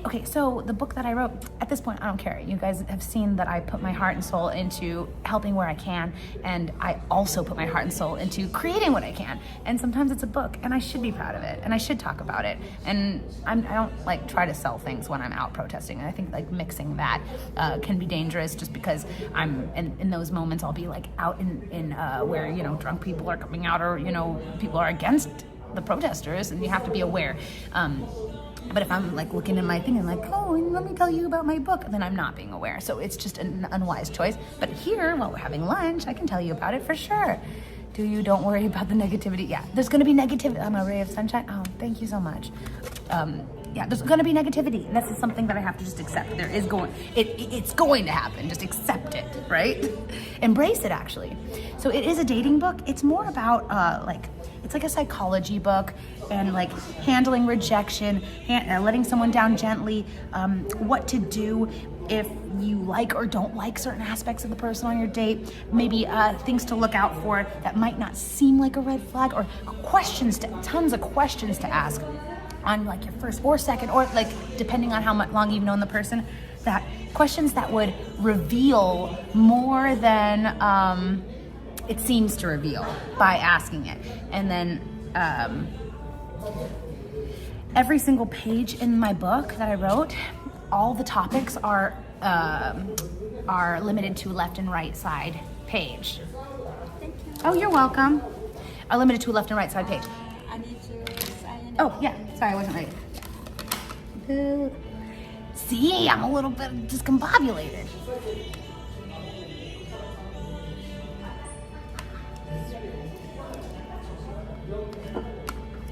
Okay, so the book that I wrote, at this point, I don't care. You guys have seen that I put my heart and soul into helping where I can, and I also put my heart and soul into creating what I can. And sometimes it's a book, and I should be proud of it, and I should talk about it. And I don't, like, try to sell things when I'm out protesting. And I think, like, mixing that can be dangerous, just because I'm, in those moments, I'll be, like, out in where, you know, drunk people are coming out, or, you know, people are against the protesters, and you have to be aware. But if I'm, like, looking at my thing and like, oh, let me tell you about my book, then I'm not being aware. So it's just an unwise choice. But here, while we're having lunch, I can tell you about it for sure. Don't worry about the negativity. Yeah, there's going to be negativity. I'm a ray of sunshine. Oh, thank you so much. Yeah, there's going to be negativity. And this is something that I have to just accept. It's going to happen. Just accept it, right? Embrace it, actually. So it is a dating book. It's more about, it's like a psychology book, and, like, handling rejection, letting someone down gently, what to do if you like or don't like certain aspects of the person on your date, maybe things to look out for that might not seem like a red flag, or tons of questions to ask on, like, your first or second, or, like, depending on how long you've known the person, that questions that would reveal more than it seems to reveal by asking it. And then every single page in my book that I wrote, all the topics are limited to left and right side page. Thank you. Oh, you're welcome. Are limited to a left and right side page. I need to sign. Oh, yeah. Sorry, I wasn't ready. See, I'm a little bit discombobulated.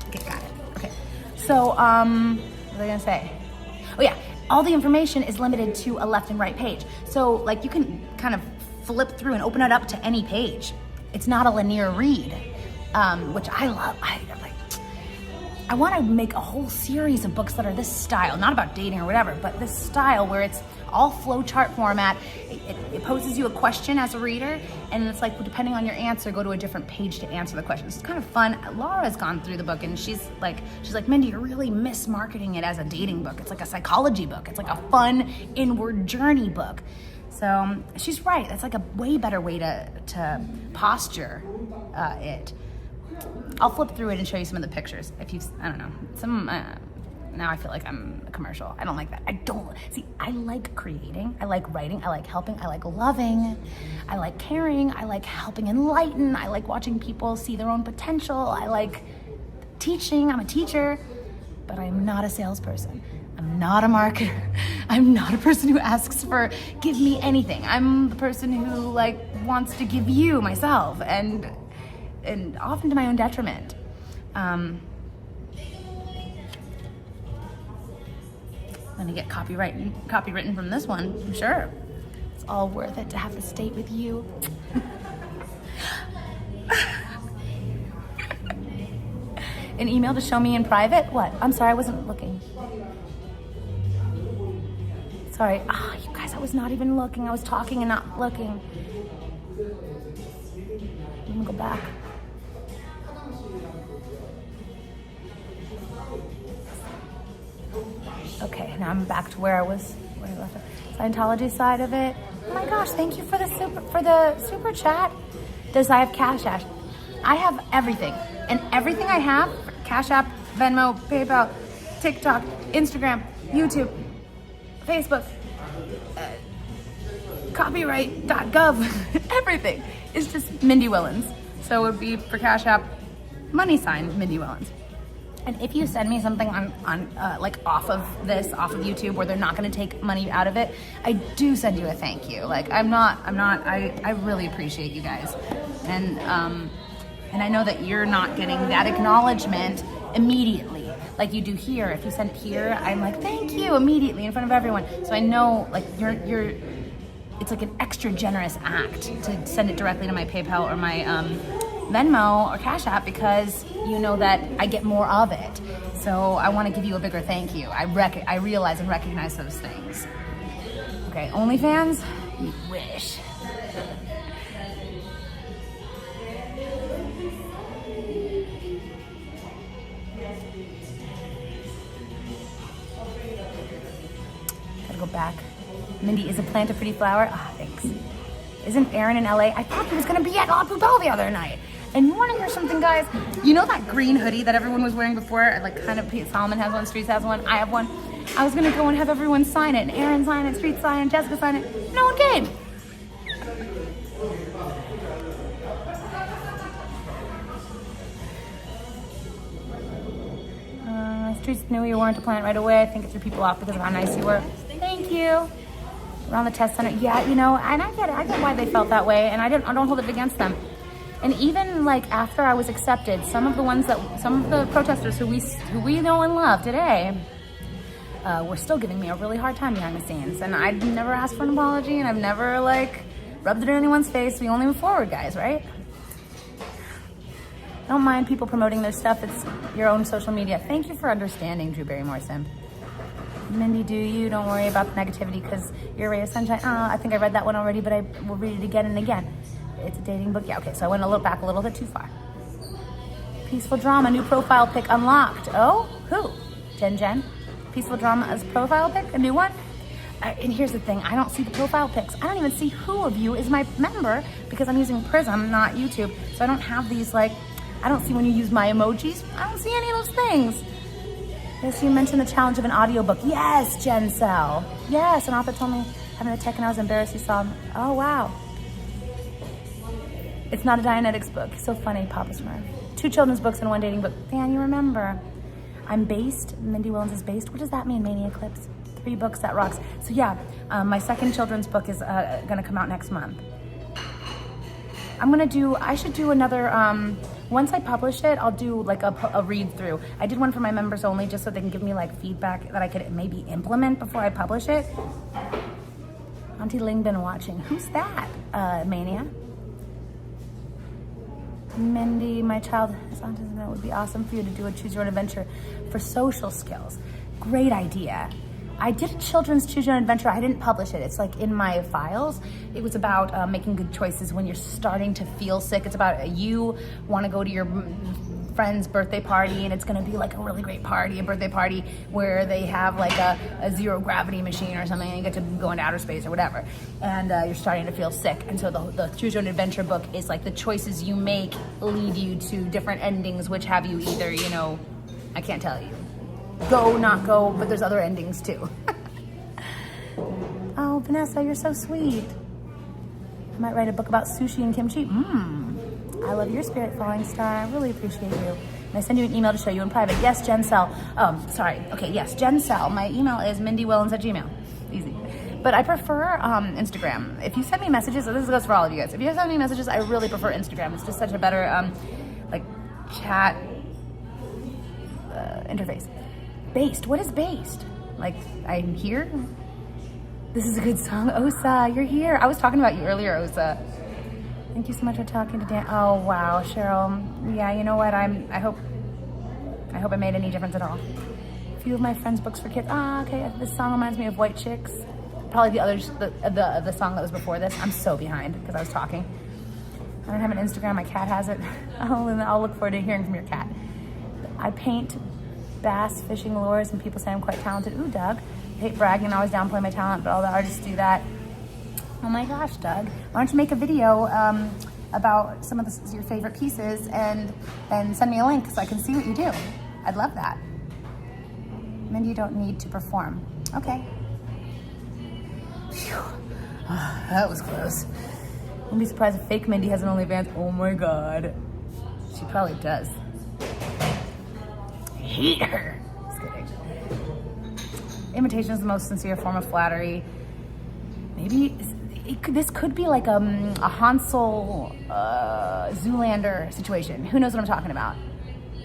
Okay, got it. Okay. So, what was I gonna say? Oh yeah, all the information is limited to a left and right page. So, like, you can kind of flip through and open it up to any page. It's not a linear read, which I love. I want to make a whole series of books that are this style, not about dating or whatever, but this style where it's all flowchart format. It poses you a question as a reader, and it's like, depending on your answer, go to a different page to answer the question. It's kind of fun. Laura's gone through the book, and she's like, Mindy, you're really mismarketing it as a dating book. It's like a psychology book. It's like a fun inward journey book. So she's right. That's like a way better way to posture it. I'll flip through it and show you some of the pictures. I don't know, now I feel like I'm a commercial. I don't like that. I like creating, I like writing, I like helping, I like loving, I like caring, I like helping enlighten, I like watching people see their own potential, I like teaching, I'm a teacher, but I'm not a salesperson. I'm not a marketer. I'm not a person who asks for, give me anything. I'm the person who wants to give you myself, and often to my own detriment. I'm gonna get copywritten from this one, I'm sure. It's all worth it to have this date with you. An email to show me in private? What? I'm sorry, I wasn't looking. Sorry. You guys, I was not even looking. I was talking and not looking. I'm gonna go back. Okay, now I'm back to where I left off. Scientology side of it. Oh my gosh, thank you for the super chat. Does I have Cash App? I have everything. And everything I have, Cash App, Venmo, PayPal, TikTok, Instagram, YouTube, Facebook, copyright.gov, everything is just Mindy Willens. So it would be for Cash App, money sign Mindy Willens. And if you send me something on off of YouTube where they're not going to take money out of it, I do send you a thank you. I really appreciate you guys. And I know that you're not getting that acknowledgement immediately like you do here. If you send it here, I'm like, thank you immediately in front of everyone. So I know you're it's like an extra generous act to send it directly to my PayPal or my Venmo or Cash App, because you know that I get more of it. So I want to give you a bigger thank you. I realize and recognize those things. Okay, OnlyFans? You wish. Gotta go back. Mindy, is a plant a pretty flower? Thanks. Isn't Aaron in LA? I thought he was gonna be at La Poubelle the other night. And you wanna hear something, guys? You know that green hoodie that everyone was wearing before? Solomon has one, Streets has one, I have one. I was gonna go and have everyone sign it, and Aaron sign it, Streets sign it, Jessica sign it. No one came. Streets knew you weren't a plant right away. I think it threw people off because of how nice you were. Thank you. Around the test center, yeah, and I get it. I get why they felt that way, and I don't hold it against them. And even after I was accepted, some of the protesters who we know and love today were still giving me a really hard time behind the scenes. And I've never asked for an apology, and I've never rubbed it in anyone's face. We only move forward, guys, right? Don't mind people promoting their stuff. It's your own social media. Thank you for understanding, Drew Barrymore Sim. Mindy, do you? Don't worry about the negativity because you're a ray of sunshine. I think I read that one already, but I will read it again and again. It's a dating book. Yeah, okay, so I went back a little bit too far. Peaceful Drama, new profile pic unlocked. Oh, who? Jen? Peaceful Drama as profile pic, a new one? And here's the thing, I don't see the profile pics. I don't even see who of you is my member because I'm using Prism, not YouTube. So I don't have these I don't see when you use my emojis. I don't see any of those things. Yes, you mentioned the challenge of an audiobook. Yes, Jen Sell. Yes, an author told me having the tech and I was embarrassed he saw him. Oh, wow. It's not a Dianetics book. So funny, Papa Smurf. 2 children's books and 1 dating book. Dan, you remember. I'm based. Mindy Willens is based. What does that mean, Mania Clips? 3 books, that rocks. So yeah, my second children's book is gonna come out next month. I should do another, once I publish it, I'll do like a read through. I did one for my members only just so they can give me like feedback that I could maybe implement before I publish it. Auntie Ling been watching. Who's that, Mania? Mindy, my child has autism. That would be awesome for you to do a choose your own adventure for social skills. Great idea. I did a children's choose your own adventure. I didn't publish it. It's like in my files. It was about making good choices when you're starting to feel sick. It's about you want to go to your friend's birthday party, and it's going to be like a really great party, a birthday party where they have like a zero gravity machine or something, and you get to go into outer space or whatever, and you're starting to feel sick. And so the choose your own adventure book is like the choices you make lead you to different endings, which have you either, you know, I can't tell you, go, not go, but there's other endings too. Oh, Vanessa, you're so sweet. I might write a book about sushi and kimchi. I love your spirit, falling star. I really appreciate you. And I send you an email to show you in private. Yes, Jen Sell. Sorry. Okay, yes, Jen Sell. My email is mindywillens@gmail. Easy. But I prefer Instagram. If you send me messages, so this goes for all of you guys. If you send me messages, I really prefer Instagram. It's just such a better like chat interface. Based. What is based? Like, I'm here? This is a good song. Osa, you're here. I was talking about you earlier, Osa. Thank you so much for talking to Dan. Oh, wow, Cheryl. Yeah, you know what? I hope I made any difference at all. A few of my friends' books for kids. Okay. This song reminds me of White Chicks. Probably the song that was before this. I'm so behind because I was talking. I don't have an Instagram. My cat has it. I'll look forward to hearing from your cat. I paint bass fishing lures, and people say I'm quite talented. Ooh, Doug. I hate bragging. I always downplay my talent, but all the artists do that. Oh my gosh, Doug. Why don't you make a video about some of your favorite pieces and send me a link so I can see what you do. I'd love that. Mindy, you don't need to perform. Okay. Phew. Oh, that was close. Wouldn't be surprised if fake Mindy has an OnlyFans. Oh my God. She probably does. I hate her. Just kidding. Imitation is the most sincere form of flattery. Maybe this could be like a Hansel Zoolander situation. Who knows what I'm talking about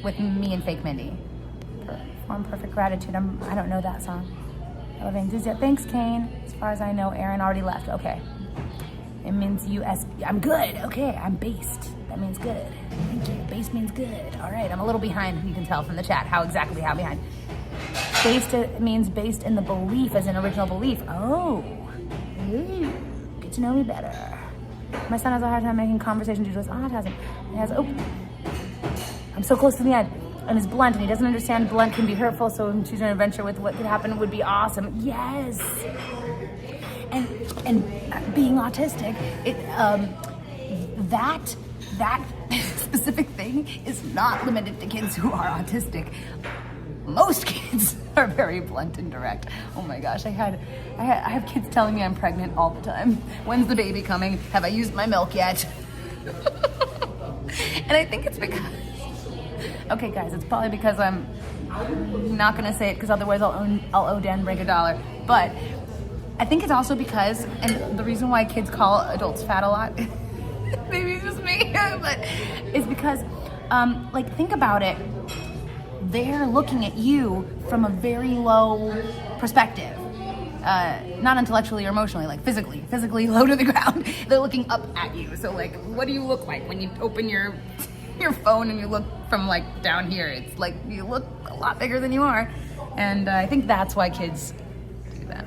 with me and fake Mindy. Perform perfect gratitude. I don't know that song. I love enthusiasm. Thanks, Kane. As far as I know, Aaron already left. Okay. It means I'm good. Okay, I'm based. That means good. Thank you. Based means good. All right, I'm a little behind. You can tell from the chat how behind. Based means based in the belief, as in original belief. Oh. Ooh. Get to know me better. My son has a hard time making conversation due to his autism. I'm so close to the end. And it's blunt, and he doesn't understand blunt can be hurtful, so choosing an adventure with what could happen would be awesome. Yes. And being autistic, that specific thing is not limited to kids who are autistic. Most kids are very blunt and direct. Oh my gosh, I have kids telling me I'm pregnant all the time. When's the baby coming? Have I used my milk yet? And I think it's because, okay guys, it's probably because I'm not gonna say it because otherwise I'll owe Dan Brink $1. But I think it's also because, and the reason why kids call adults fat a lot, maybe it's just me, but it's because, like, think about it. They're looking at you from a very low perspective. Not intellectually or emotionally, like physically low to the ground. They're looking up at you. So like, what do you look like when you open your phone and you look from like down here? It's like you look a lot bigger than you are. And I think that's why kids do that.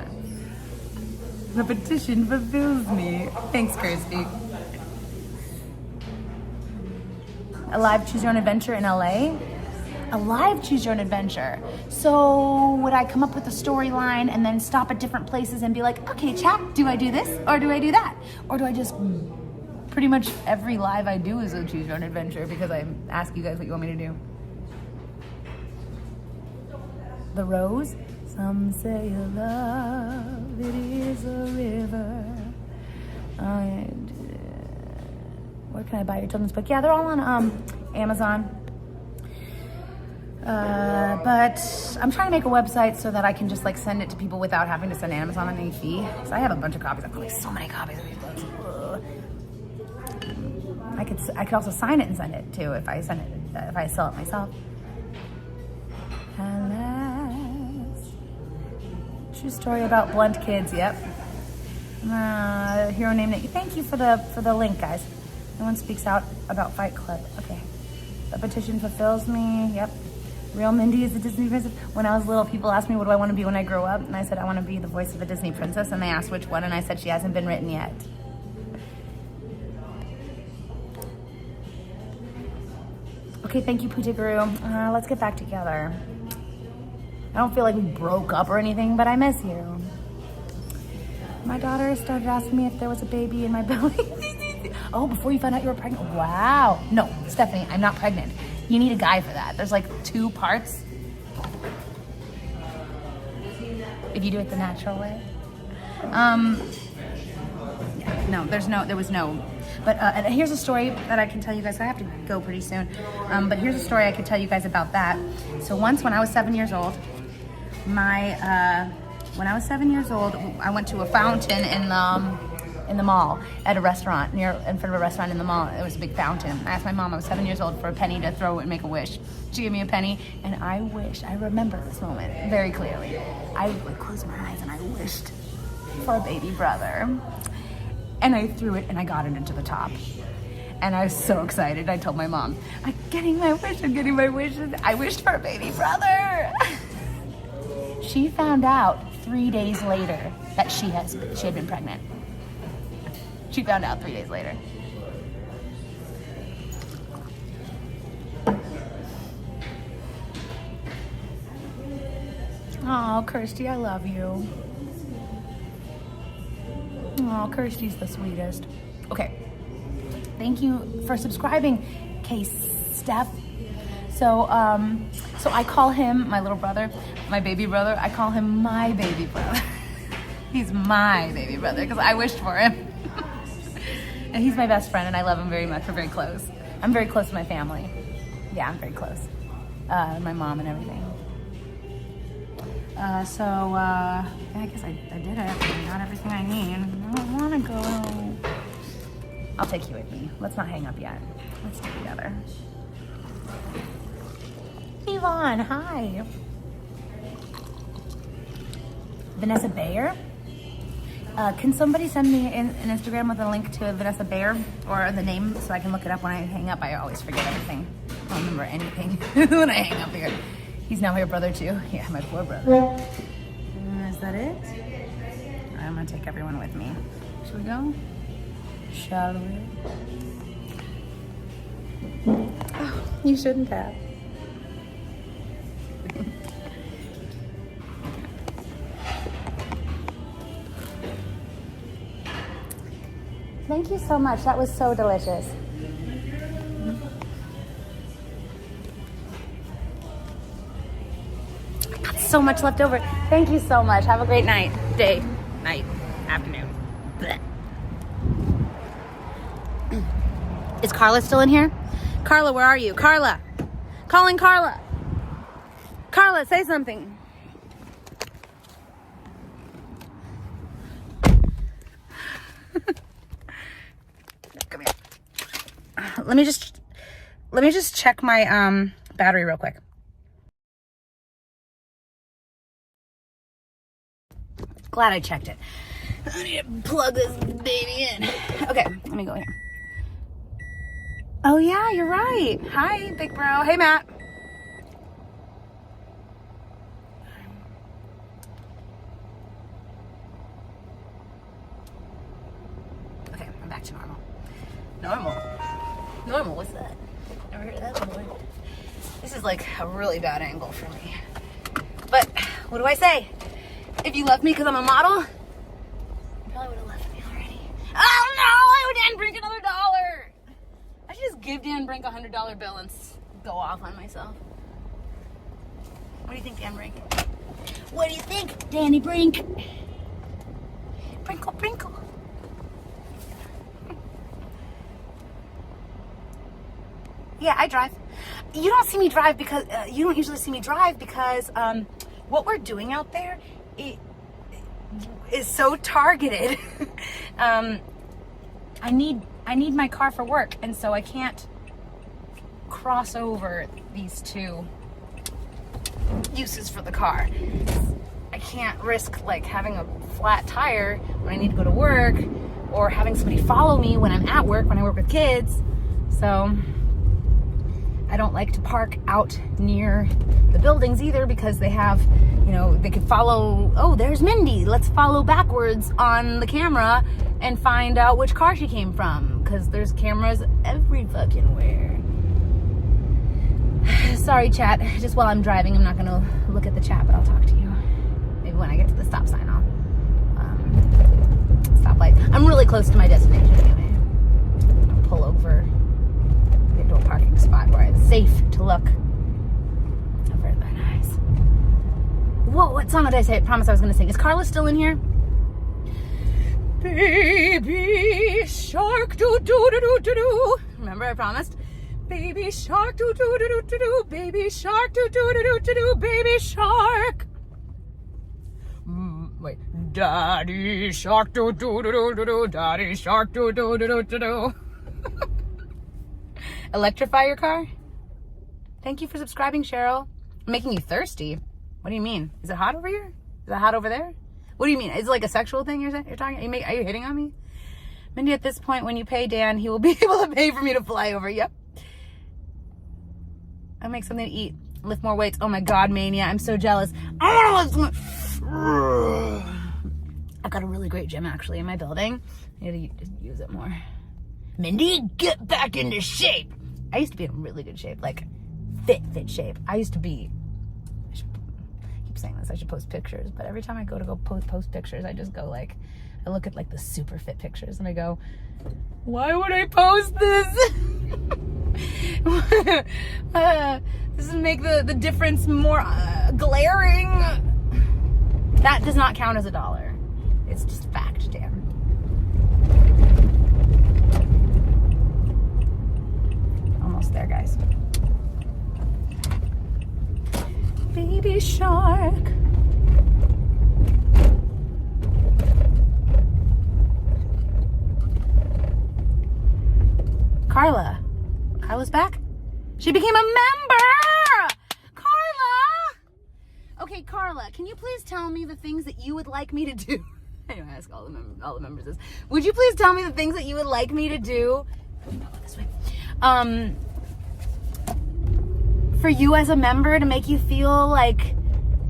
The petition fulfills me. Thanks, Kirsty. A live choose your own adventure in LA. A live choose your own adventure. So would I come up with a storyline and then stop at different places and be like, okay, chat, do I do this or do I do that? Or do I just, pretty much every live I do is a choose your own adventure because I ask you guys what you want me to do. The Rose. Some say love, it is a river. Where can I buy your children's book? Yeah, they're all on Amazon. But I'm trying to make a website so that I can just like send it to people without having to send Amazon any fee. So I have a bunch of copies. I've got like so many copies of these books. I could also sign it and send it too if I sell it myself. Alas, true story about blunt kids. Yep. Hero named it. Thank you for the link, guys. No one speaks out about Fight Club. Okay. The petition fulfills me. Yep. Real Mindy is a Disney princess. When I was little, people asked me, what do I want to be when I grow up? And I said, I want to be the voice of a Disney princess. And they asked which one, and I said, she hasn't been written yet. Okay, thank you, Puja Guru. Let's get back together. I don't feel like we broke up or anything, but I miss you. My daughter started asking me if there was a baby in my belly. Oh, before you found out you were pregnant? Wow. No, Stephanie, I'm not pregnant. You need a guy for that. There's like 2 parts. If you do it the natural way. Yeah, no, there was no. But and here's a story that I can tell you guys. I have to go pretty soon. But here's a story I can tell you guys about that. So once when I was 7 years old, I went to a fountain in the mall at a restaurant, in front of a restaurant in the mall. It was a big fountain. I asked my mom, I was 7 years old, for a penny to throw and make a wish. She gave me a penny, and I remember this moment very clearly. I would close my eyes and I wished for a baby brother. And I threw it and I got it into the top. And I was so excited. I told my mom, I'm getting my wish. I wished for a baby brother. She found out 3 days later that she had been pregnant. She found out 3 days later. Oh, Kirsty, I love you. Oh, Kirsty's the sweetest. Okay. Thank you for subscribing, Case Steph. So I call him my little brother, my baby brother. I call him my baby brother. He's my baby brother because I wished for him. And he's my best friend, and I love him very much. We're very close. I'm very close to my family. Yeah, I'm very close. My mom and everything. I guess I did it. I got everything I need. I don't want to go. I'll take you with me. Let's not hang up yet. Let's stay together. Yvonne, hi. Vanessa Bayer. Can somebody send me an Instagram with a link to Vanessa Bayer or the name so I can look it up when I hang up? I always forget everything. I don't remember anything when I hang up here. He's now your brother too. Yeah, my poor brother. Is that it? I'm gonna take everyone with me. Should we go? Shall we? Oh, you shouldn't have. Thank you so much. That was so delicious. I got so much left over. Thank you so much. Have a great night, day, night, afternoon. Blech. Is Carla still in here? Carla, where are you? Carla. Calling Carla. Carla, say something. Come here. Let me just check my battery real quick. Glad I checked it. I need to plug this baby in. Okay, let me go here. Oh yeah, you're right. Hi, big bro. Hey, Matt. Okay, I'm back to normal. Normal, what's that? Never heard of that before. This is like a really bad angle for me. But what do I say? If you left me because I'm a model, you probably would have left me already. Oh no, I owe Dan Brink another $1. I should just give Dan Brink $100 bill and go off on myself. What do you think, Dan Brink? What do you think, Danny Brink? Brinkle, Brinkle. Yeah, I drive. You don't see me drive because you don't usually see me drive because what we're doing out there is so targeted. I need my car for work, and so I can't cross over these two uses for the car. I can't risk like having a flat tire when I need to go to work, or having somebody follow me when I'm at work, when I work with kids. So I don't like to park out near the buildings either, because they have, you know, they could follow, oh, there's Mindy, let's follow backwards on the camera and find out which car she came from, because there's cameras every fucking where. Sorry, chat. Just while I'm driving, I'm not going to look at the chat, but I'll talk to you. Maybe when I get to the stop sign, I'll stoplight. I'm really close to my destination anyway. I'll pull over, get to a parking spot where it's safe to look. Oh, very, very nice. Whoa, what song did I say? I promised I was going to sing. Is Carla still in here? Baby shark, do do do do do do. Remember, I promised. Baby shark, do do do do do do. Baby shark, do do do do do do. Baby shark. Wait. Daddy shark, do do do do do do. Daddy shark, do do do do do do. Electrify your car. Thank you for subscribing, Cheryl. I'm making you thirsty. What do you mean? Is it hot over here? Is it hot over there? What do you mean? Is it like a sexual thing you're talking? Are you hitting on me? Mindy, at this point, when you pay Dan, he will be able to pay for me to fly over. Yep. I'll make something to eat. Lift more weights. Oh my God, Mania. I'm so jealous. I want to lift more. I've got a really great gym actually in my building. I need to use it more. Mindy, get back into shape. I used to be in really good shape, like fit shape. I should keep saying this, I should post pictures, but every time I go post pictures, I just go like, I look at like the super fit pictures and I go, why would I post this? This would make the difference more glaring. That does not count as $1. It's just fact, Dan. Almost there, guys. Baby shark. Carla's back? She became a member! Carla! Okay, Carla, can you please tell me the things that you would like me to do? I know I ask all the members this. Would you please tell me the things that you would like me to do? I'll go this way. For you as a member, to make you feel like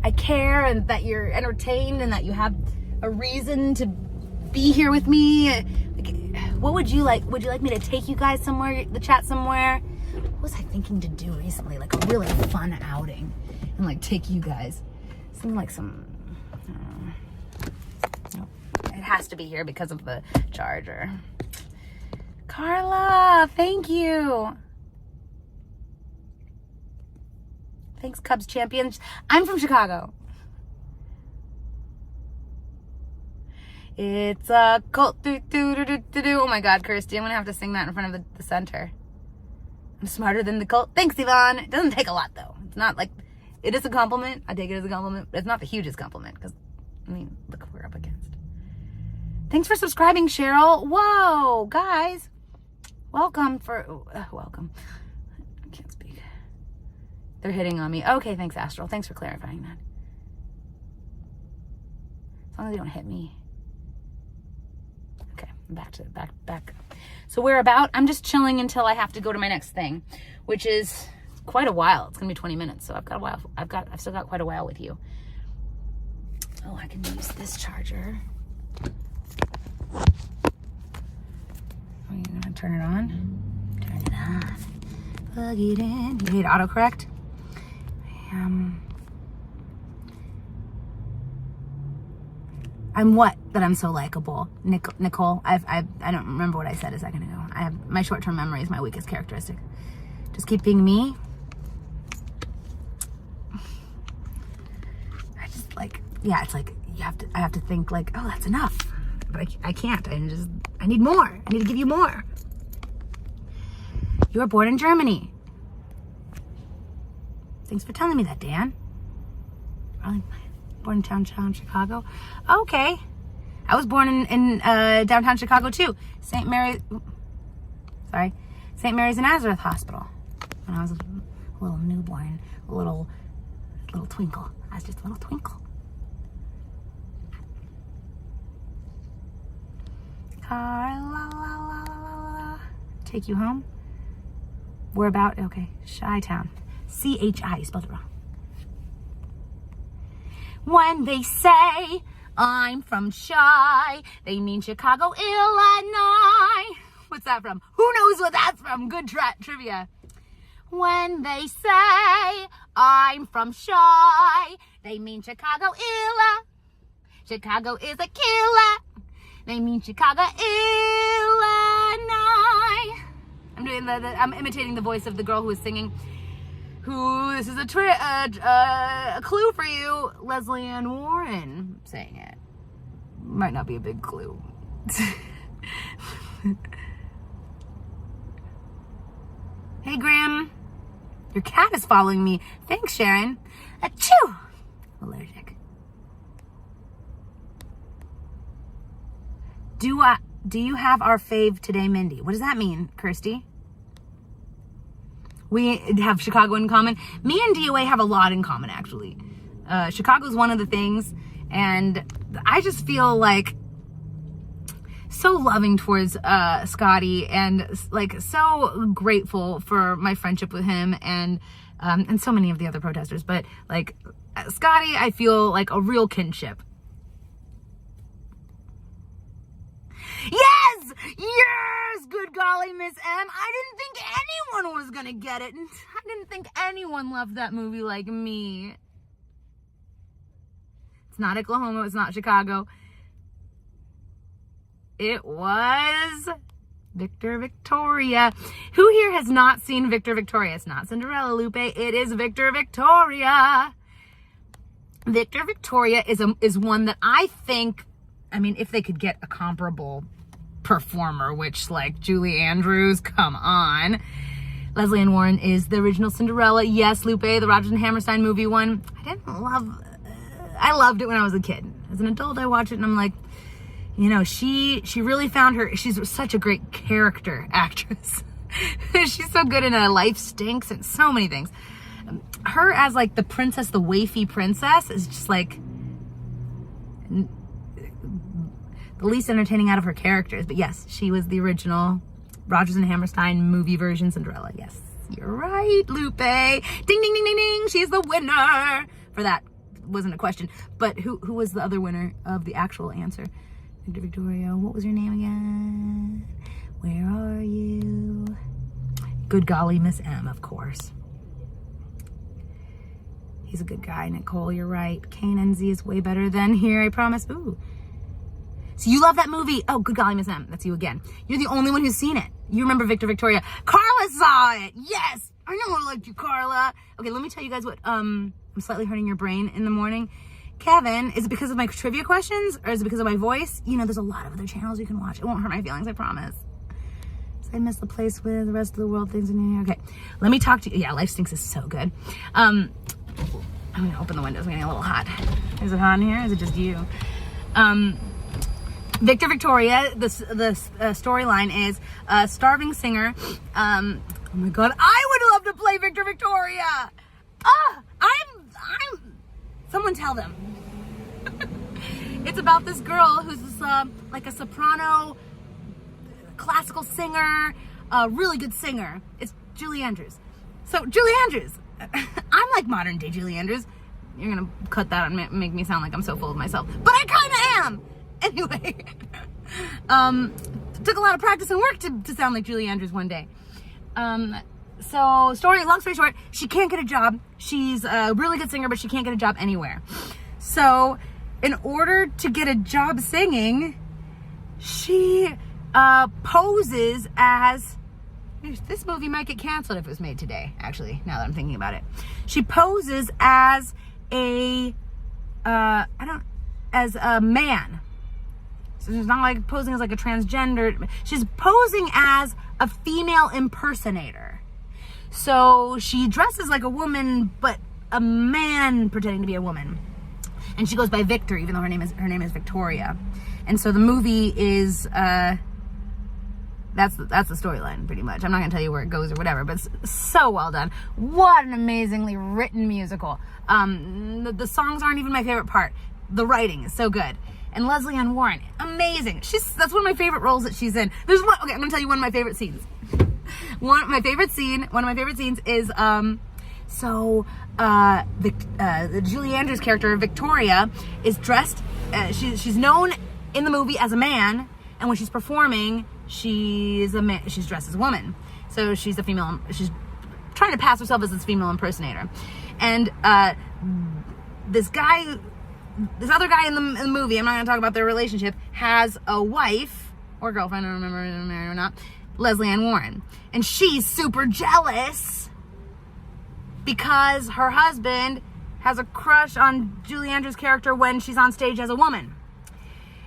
I care and that you're entertained and that you have a reason to be here with me. Like, what would you like? Would you like me to take you guys somewhere, the chat somewhere? What was I thinking to do recently? Like a really fun outing and like take you guys. Something like some, no, it has to be here because of the charger. Carla, thank you. Thanks, Cubs champions. I'm from Chicago. It's a cult. Oh my God, Kirsty, I'm gonna have to sing that in front of the center. I'm smarter than the cult. Thanks, Yvonne. It doesn't take a lot though. It's not like, it is a compliment. I take it as a compliment, but it's not the hugest compliment because, I mean, look what we're up against. Thanks for subscribing, Cheryl. Whoa, guys. Welcome. Welcome. I can't speak. They're hitting on me. Okay, thanks, Astral. Thanks for clarifying that. As long as they don't hit me. Okay, back. So I'm just chilling until I have to go to my next thing, which is quite a while. It's gonna be 20 minutes, so I've still got quite a while with you. Oh, I can use this charger. Are you gonna turn it on? Turn it on. Plug it in. You need autocorrect? I'm what? That I'm so likable. Nicole, I don't remember what I said a second ago. My short-term memory is my weakest characteristic. Just keep being me. like, yeah, it's like I have to think like, oh, that's enough. But I can't. I need more. I need to give you more. You were born in Germany. Thanks for telling me that, Dan. Really? Born in downtown Chicago? Okay. I was born in downtown Chicago too. St. Mary's of Nazareth Hospital. When I was a little newborn, a little twinkle. I was just a little twinkle. Car, la, la, la, la, la. Take you home? We're about, okay, Chi-Town. C-H-I, you spelled it wrong. When they say I'm from Chi, they mean Chicago, Illinois. What's that from? Who knows what that's from? Good trivia. When they say I'm from Chi, they mean Chicago, Illinois. Chicago is a killer. They mean Chicago, Illinois. I'm imitating the voice of the girl who was singing. This is a clue for you, Leslie Ann Warren saying it. Might not be a big clue. Hey, Grim. Your cat is following me. Thanks, Sharon. Achoo! Allergic. Do you have our fave today, Mindy? What does that mean, Kirsty? We have Chicago in common. Me and DOA have a lot in common, actually. Chicago's one of the things, and I just feel like so loving towards Scotty, and like so grateful for my friendship with him and so many of the other protesters. But like Scotty, I feel like a real kinship. Yes! Yes! Good golly, Miss M. I didn't think anyone was gonna get it. I didn't think anyone loved that movie like me. It's not Oklahoma. It's not Chicago. It was Victor Victoria. Who here has not seen Victor Victoria? It's not Cinderella, Lupe. It is Victor Victoria. Victor Victoria is one that I think, I mean, if they could get a comparable performer, which like Julie Andrews, come on. Leslie Ann Warren is the original Cinderella. Yes, Lupe, the Rodgers and Hammerstein movie one. I loved it when I was a kid. As an adult, I watch it and I'm like, you know, she really found she's such a great character actress. She's so good in Life Stinks and so many things. Her as like the princess, the wafy princess, is just like the least entertaining out of her characters. But yes, she was the original Rodgers and Hammerstein movie version Cinderella. Yes, you're right, Lupe. Ding, ding, ding, ding, ding. She's the winner. For that, wasn't a question. But who was the other winner of the actual answer? Victor Victoria. What was your name again? Where are you? Good golly, Miss M, of course. He's a good guy, Nicole. You're right. Kane NZ is way better than here, I promise. Ooh. So you love that movie. Oh, good golly, Miss M. That's you again. You're the only one who's seen it. You remember Victor Victoria. Carla saw it. Yes. I know I liked you, Carla. Okay, let me tell you guys what, I'm slightly hurting your brain in the morning. Kevin, is it because of my trivia questions or is it because of my voice? You know, there's a lot of other channels you can watch. It won't hurt my feelings, I promise. So I miss the place where the rest of the world things in here. Okay, let me talk to you. Yeah, Life Stinks is so good. I'm gonna open the windows. I'm getting a little hot. Is it hot in here? Is it just you? Victor Victoria, the storyline is a starving singer. Oh my God, I would love to play Victor Victoria. Someone tell them. It's about this girl who's this, like a soprano, classical singer, really good singer. It's Julie Andrews. So Julie Andrews, I'm like modern day Julie Andrews. You're gonna cut that and make me sound like I'm so full of myself, but I kind of am. Anyway, took a lot of practice and work to sound like Julie Andrews one day. So long story short, she can't get a job. She's a really good singer, but she can't get a job anywhere. So in order to get a job singing, she poses as, this movie might get canceled if it was made today, actually, now that I'm thinking about it. She poses as a as a man. So she's not like posing as like a transgender. She's posing as a female impersonator. So she dresses like a woman, but a man pretending to be a woman. And she goes by Victor, even though her name is Victoria. And so the movie is that's the storyline pretty much. I'm not gonna tell you where it goes or whatever, but it's so well done. What an amazingly written musical. The songs aren't even my favorite part. The writing is so good. And Leslie Ann Warren, amazing. That's one of my favorite roles that she's in. I'm gonna tell you one of my favorite scenes. One of my favorite scenes is the Julie Andrews character Victoria is dressed. She's known in the movie as a man, and when she's performing, she's dressed as a woman. So she's a female. She's trying to pass herself as this female impersonator, and this other guy in the movie, I'm not going to talk about their relationship, has a wife or girlfriend, I don't remember if they're married or not, Leslie Ann Warren. And she's super jealous because her husband has a crush on Julie Andrews' character when she's on stage as a woman.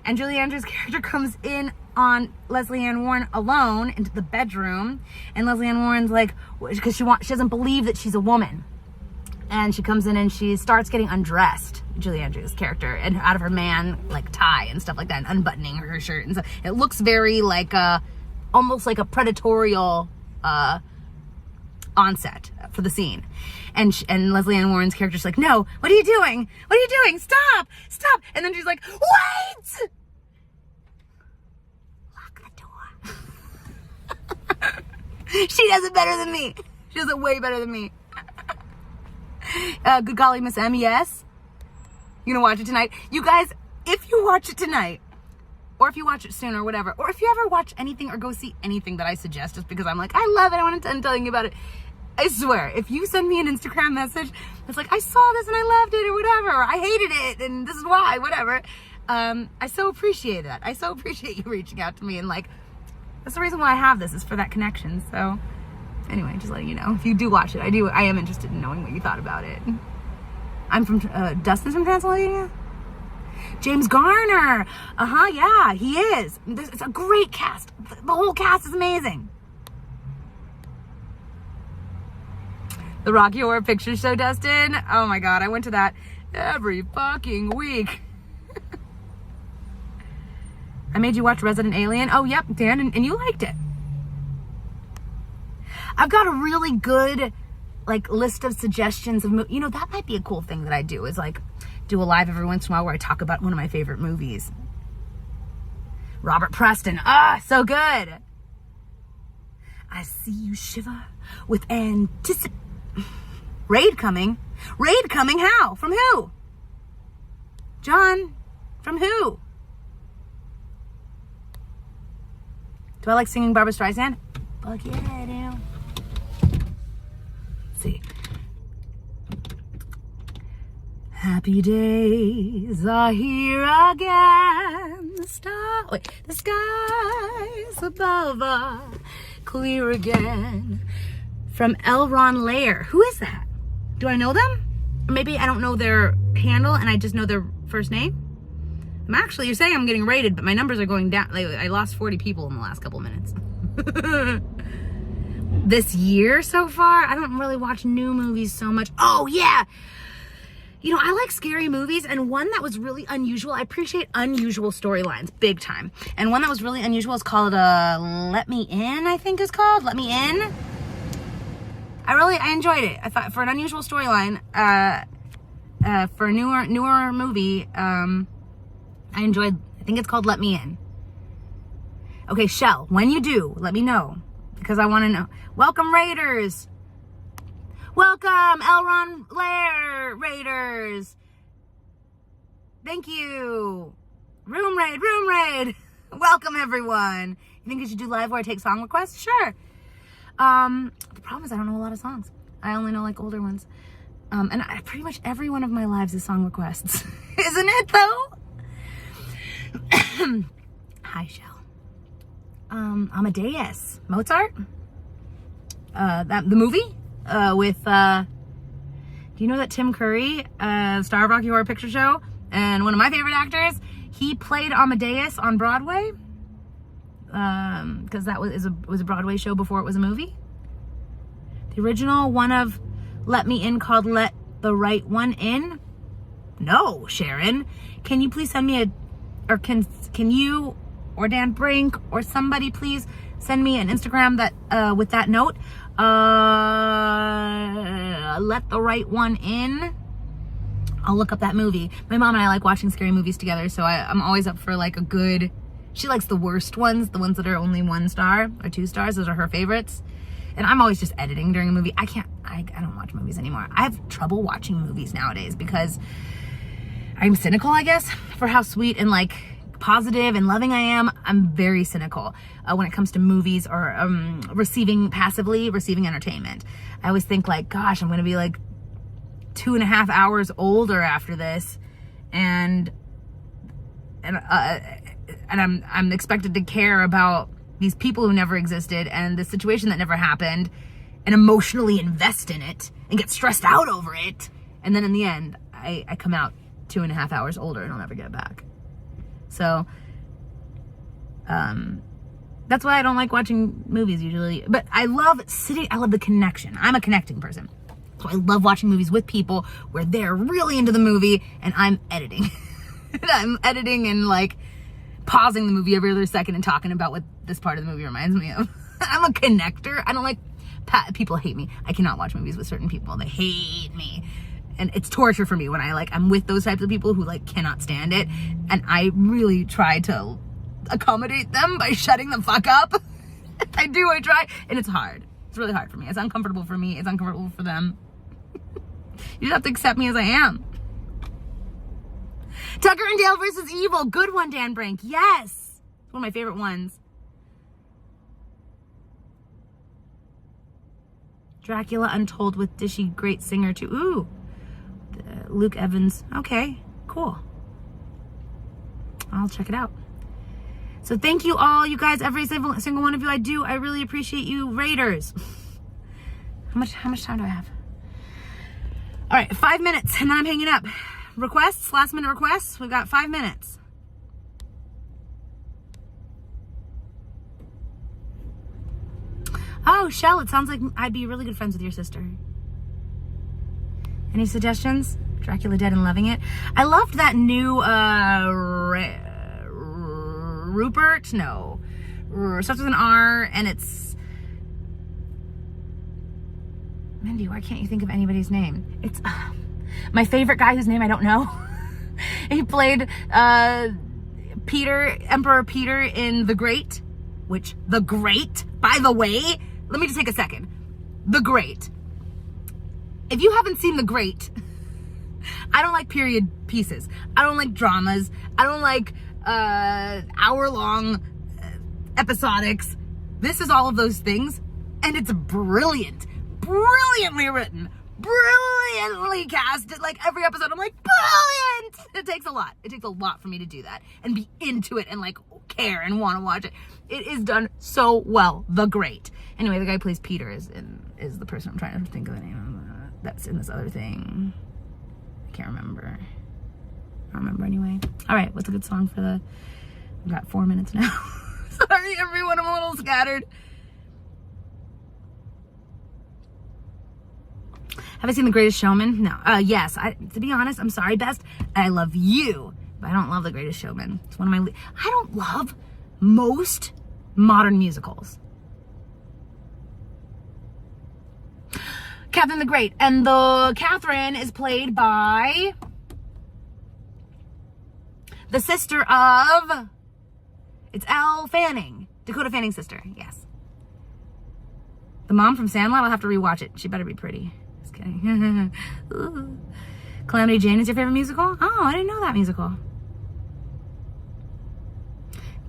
And Julie Andrews' character comes in on Leslie Ann Warren alone into the bedroom. And Leslie Ann Warren's like, because she doesn't believe that she's a woman. And she comes in and she starts getting undressed, Julie Andrews' character, and out of her man like tie and stuff like that, and unbuttoning her shirt and stuff. It looks very like almost like a predatorial onset for the scene. And Leslie Ann Warren's character's like, no, what are you doing? What are you doing? Stop! And then she's like, wait! Lock the door. She does it better than me. She does it way better than me. Good golly, Miss M, yes. You gonna watch it tonight? You guys, if you watch it tonight, or if you watch it soon or whatever, or if you ever watch anything or go see anything that I suggest just because I'm like, I love it, I want to end telling you about it, I swear, if you send me an Instagram message that's like, I saw this and I loved it or whatever, or I hated it and this is why, whatever, I so appreciate that. I so appreciate you reaching out to me, and like, that's the reason why I have this, is for that connection. So anyway, just letting you know, if you do watch it, I am interested in knowing what you thought about it. I'm from, Dustin's from Transylvania? James Garner. Yeah, he is. It's a great cast. The whole cast is amazing. The Rocky Horror Picture Show, Dustin. Oh my God, I went to that every fucking week. I made you watch Resident Alien. Oh, yep, Dan, and you liked it. I've got a really good like list of suggestions of that might be a cool thing that I do, is like do a live every once in a while where I talk about one of my favorite movies. Robert Preston, so good. I see you shiver with anticipation. Raid coming how? From who? John, from who? Do I like singing Barbra Streisand? Fuck yeah, I do. See. Happy days are here again. The skies above are clear again. From L. Ron Lair. Who is that? Do I know them? Or maybe I don't know their handle and I just know their first name. You're saying I'm getting rated, but my numbers are going down. Like, I lost 40 people in the last couple of minutes. This year so far, I don't really watch new movies so much. Oh yeah, I like scary movies, and one that was really unusual. I appreciate unusual storylines big time, and one that was really unusual is called Let Me In. I think it's called Let Me In. I enjoyed it. I thought for an unusual storyline, for a newer movie, I think it's called Let Me In. Okay, Shell, when you do, let me know, because I want to know. Welcome, Raiders. Welcome, L. Ron Lair Raiders. Thank you. Room raid. Welcome, everyone. You think I should do live where I take song requests? Sure. The problem is I don't know a lot of songs. I only know like older ones. And pretty much every one of my lives is song requests. Isn't it though? Hi, Shell. Amadeus. Mozart? The movie? With, do Do you know that Tim Curry, star of Rocky Horror Picture Show, and one of my favorite actors, he played Amadeus on Broadway? Because that was a Broadway show before it was a movie. The original one of Let Me In called Let the Right One In. No, Sharon. Can you please send me can you or Dan Brink or somebody please send me an Instagram that with that note? Let the Right One In. I'll look up that movie. My mom and I like watching scary movies together, so I'm always up for like a good. She likes the worst ones, the ones that are only 1 star or 2 stars. Those are her favorites. And I'm always just editing during a movie. I don't watch movies anymore. I have trouble watching movies nowadays because I'm cynical, I guess, for how sweet and like positive and loving I am. I'm very cynical when it comes to movies or passively receiving entertainment. I always think like, gosh, I'm going to be like 2.5 hours older after this. And I'm expected to care about these people who never existed and the situation that never happened and emotionally invest in it and get stressed out over it. And then in the end, I come out 2.5 hours older and I'll never get it back. So, that's why I don't like watching movies usually. But I love the connection. I'm a connecting person. So I love watching movies with people where they're really into the movie and I'm editing. I'm editing and like pausing the movie every other second and talking about what this part of the movie reminds me of. I'm a connector. I don't like, people hate me. I cannot watch movies with certain people. They hate me. And it's torture for me when I'm with those types of people who like cannot stand it. And I really try to accommodate them by shutting the fuck up. I try. And it's hard. It's really hard for me. It's uncomfortable for me. It's uncomfortable for them. You just have to accept me as I am. Tucker and Dale versus Evil. Good one, Dan Brink. Yes. It's one of my favorite ones. Dracula Untold with Dishy, great singer too. Ooh. Luke Evans. Okay, cool. I'll check it out. So thank you all, you guys, every single one of you. I really appreciate you, Raiders. How much time do I have? All right, 5 minutes, and then I'm hanging up. Requests, last minute requests. We've got 5 minutes. Oh, Shell, it sounds like I'd be really good friends with your sister. Any suggestions? Dracula Dead and Loving It. I loved that new Rupert. No, starts with an R, and it's Mindy. Why can't you think of anybody's name? It's my favorite guy whose name I don't know. He played Emperor Peter in The Great. Which The Great, by the way. Let me just take a second. The Great. If you haven't seen The Great, I don't like period pieces. I don't like dramas. I don't like hour-long episodics. This is all of those things, and it's brilliant. Brilliantly written. Brilliantly cast. Like, every episode, I'm like, brilliant! It takes a lot. It takes a lot for me to do that and be into it and, like, care and want to watch it. It is done so well. The Great. Anyway, the guy who plays Peter is the person I'm trying to think of the name of. That's in this other thing. I can't remember. I don't remember anyway. All right, what's a good song for we've got 4 minutes now. Sorry, everyone, I'm a little scattered. Have I seen The Greatest Showman? No. Yes. To be honest, I'm sorry, Best. I love you, but I don't love The Greatest Showman. It's one of my. I don't love most modern musicals. Catherine the Great, and the Catherine is played by the sister of. It's Elle Fanning, Dakota Fanning's sister. Yes. The mom from Sandlot. I'll have to rewatch it. She better be pretty. Just kidding. Calamity Jane is your favorite musical? Oh, I didn't know that musical.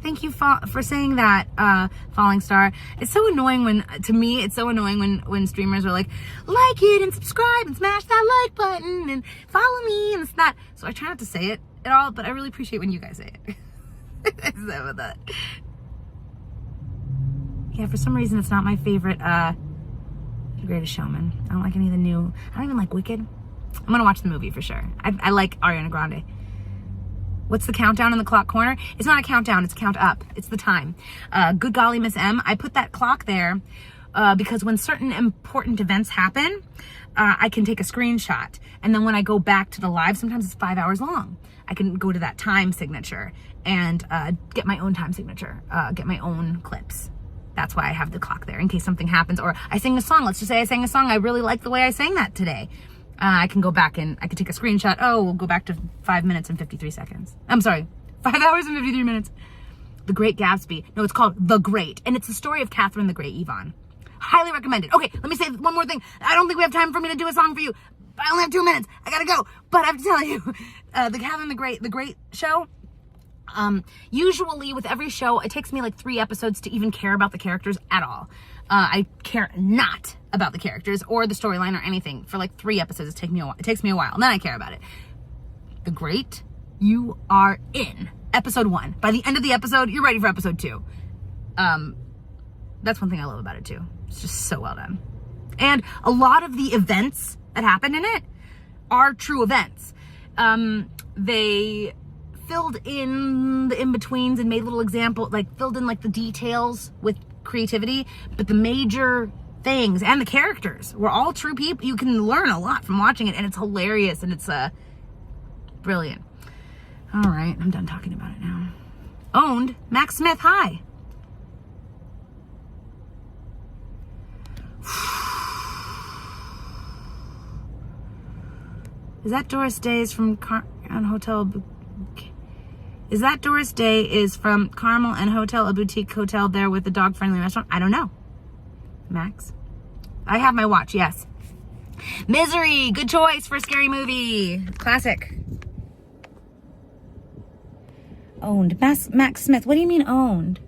Thank you for saying that, Falling Star. It's so annoying when streamers are like it and subscribe and smash that like button and follow me and it's not. So I try not to say it at all, but I really appreciate when you guys say it. So with that. Yeah, for some reason it's not my favorite, The Greatest Showman. I don't like any of the new. I don't even like Wicked. I'm gonna watch the movie for sure. I like Ariana Grande. What's the countdown in the clock corner? It's not a countdown, it's a count up. It's the time. Good golly, Miss M. I put that clock there because when certain important events happen, I can take a screenshot. And then when I go back to the live, sometimes it's 5 hours long. I can go to that time signature and get my own time signature, get my own clips. That's why I have the clock there in case something happens. Or I sing a song. Let's just say I sang a song. I really like the way I sang that today. I can go back and I can take a screenshot. Oh, we'll go back to 5 minutes and 53 seconds. I'm sorry, 5 hours and 53 minutes. The Great Gatsby. No, it's called The Great. And it's the story of Catherine the Great, Yvonne. Highly recommended. Okay, let me say one more thing. I don't think we have time for me to do a song for you. I only have 2 minutes. I gotta go. But I have to tell you, the Catherine the Great show, usually with every show, it takes me like 3 episodes to even care about the characters at all. I care not about the characters or the storyline or anything for like 3 episodes. It takes me a while. And then I care about it. The Great, you are in episode 1. By the end of the episode, you're ready for episode 2. That's one thing I love about it too. It's just so well done. And a lot of the events that happen in it are true events. They filled in the in-betweens and made little examples, like filled in like the details with creativity, but the major things and the characters were all true people. You can learn a lot from watching it, and it's hilarious, and it's brilliant. All right, I'm done talking about it now. Owned, Max Smith, hi. Is that Doris Day from Hotel? Is that Doris Day is from Carmel and Hotel, a boutique hotel there with a dog-friendly restaurant? I don't know. Max? I have my watch, yes. Misery, good choice for a scary movie. Classic. Owned. Max Smith, what do you mean owned?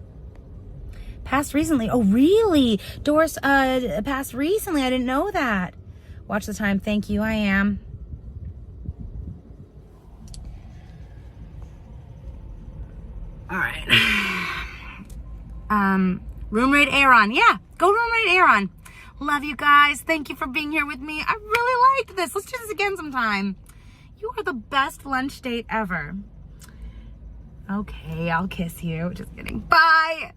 Passed recently. Oh, really? Doris, passed recently. I didn't know that. Watch the time. Thank you. I am. All right. Room rate Aaron. Yeah, go room rate Aaron. Love you guys. Thank you for being here with me. I really liked this. Let's do this again sometime. You are the best lunch date ever. Okay, I'll kiss you. Just kidding. Bye.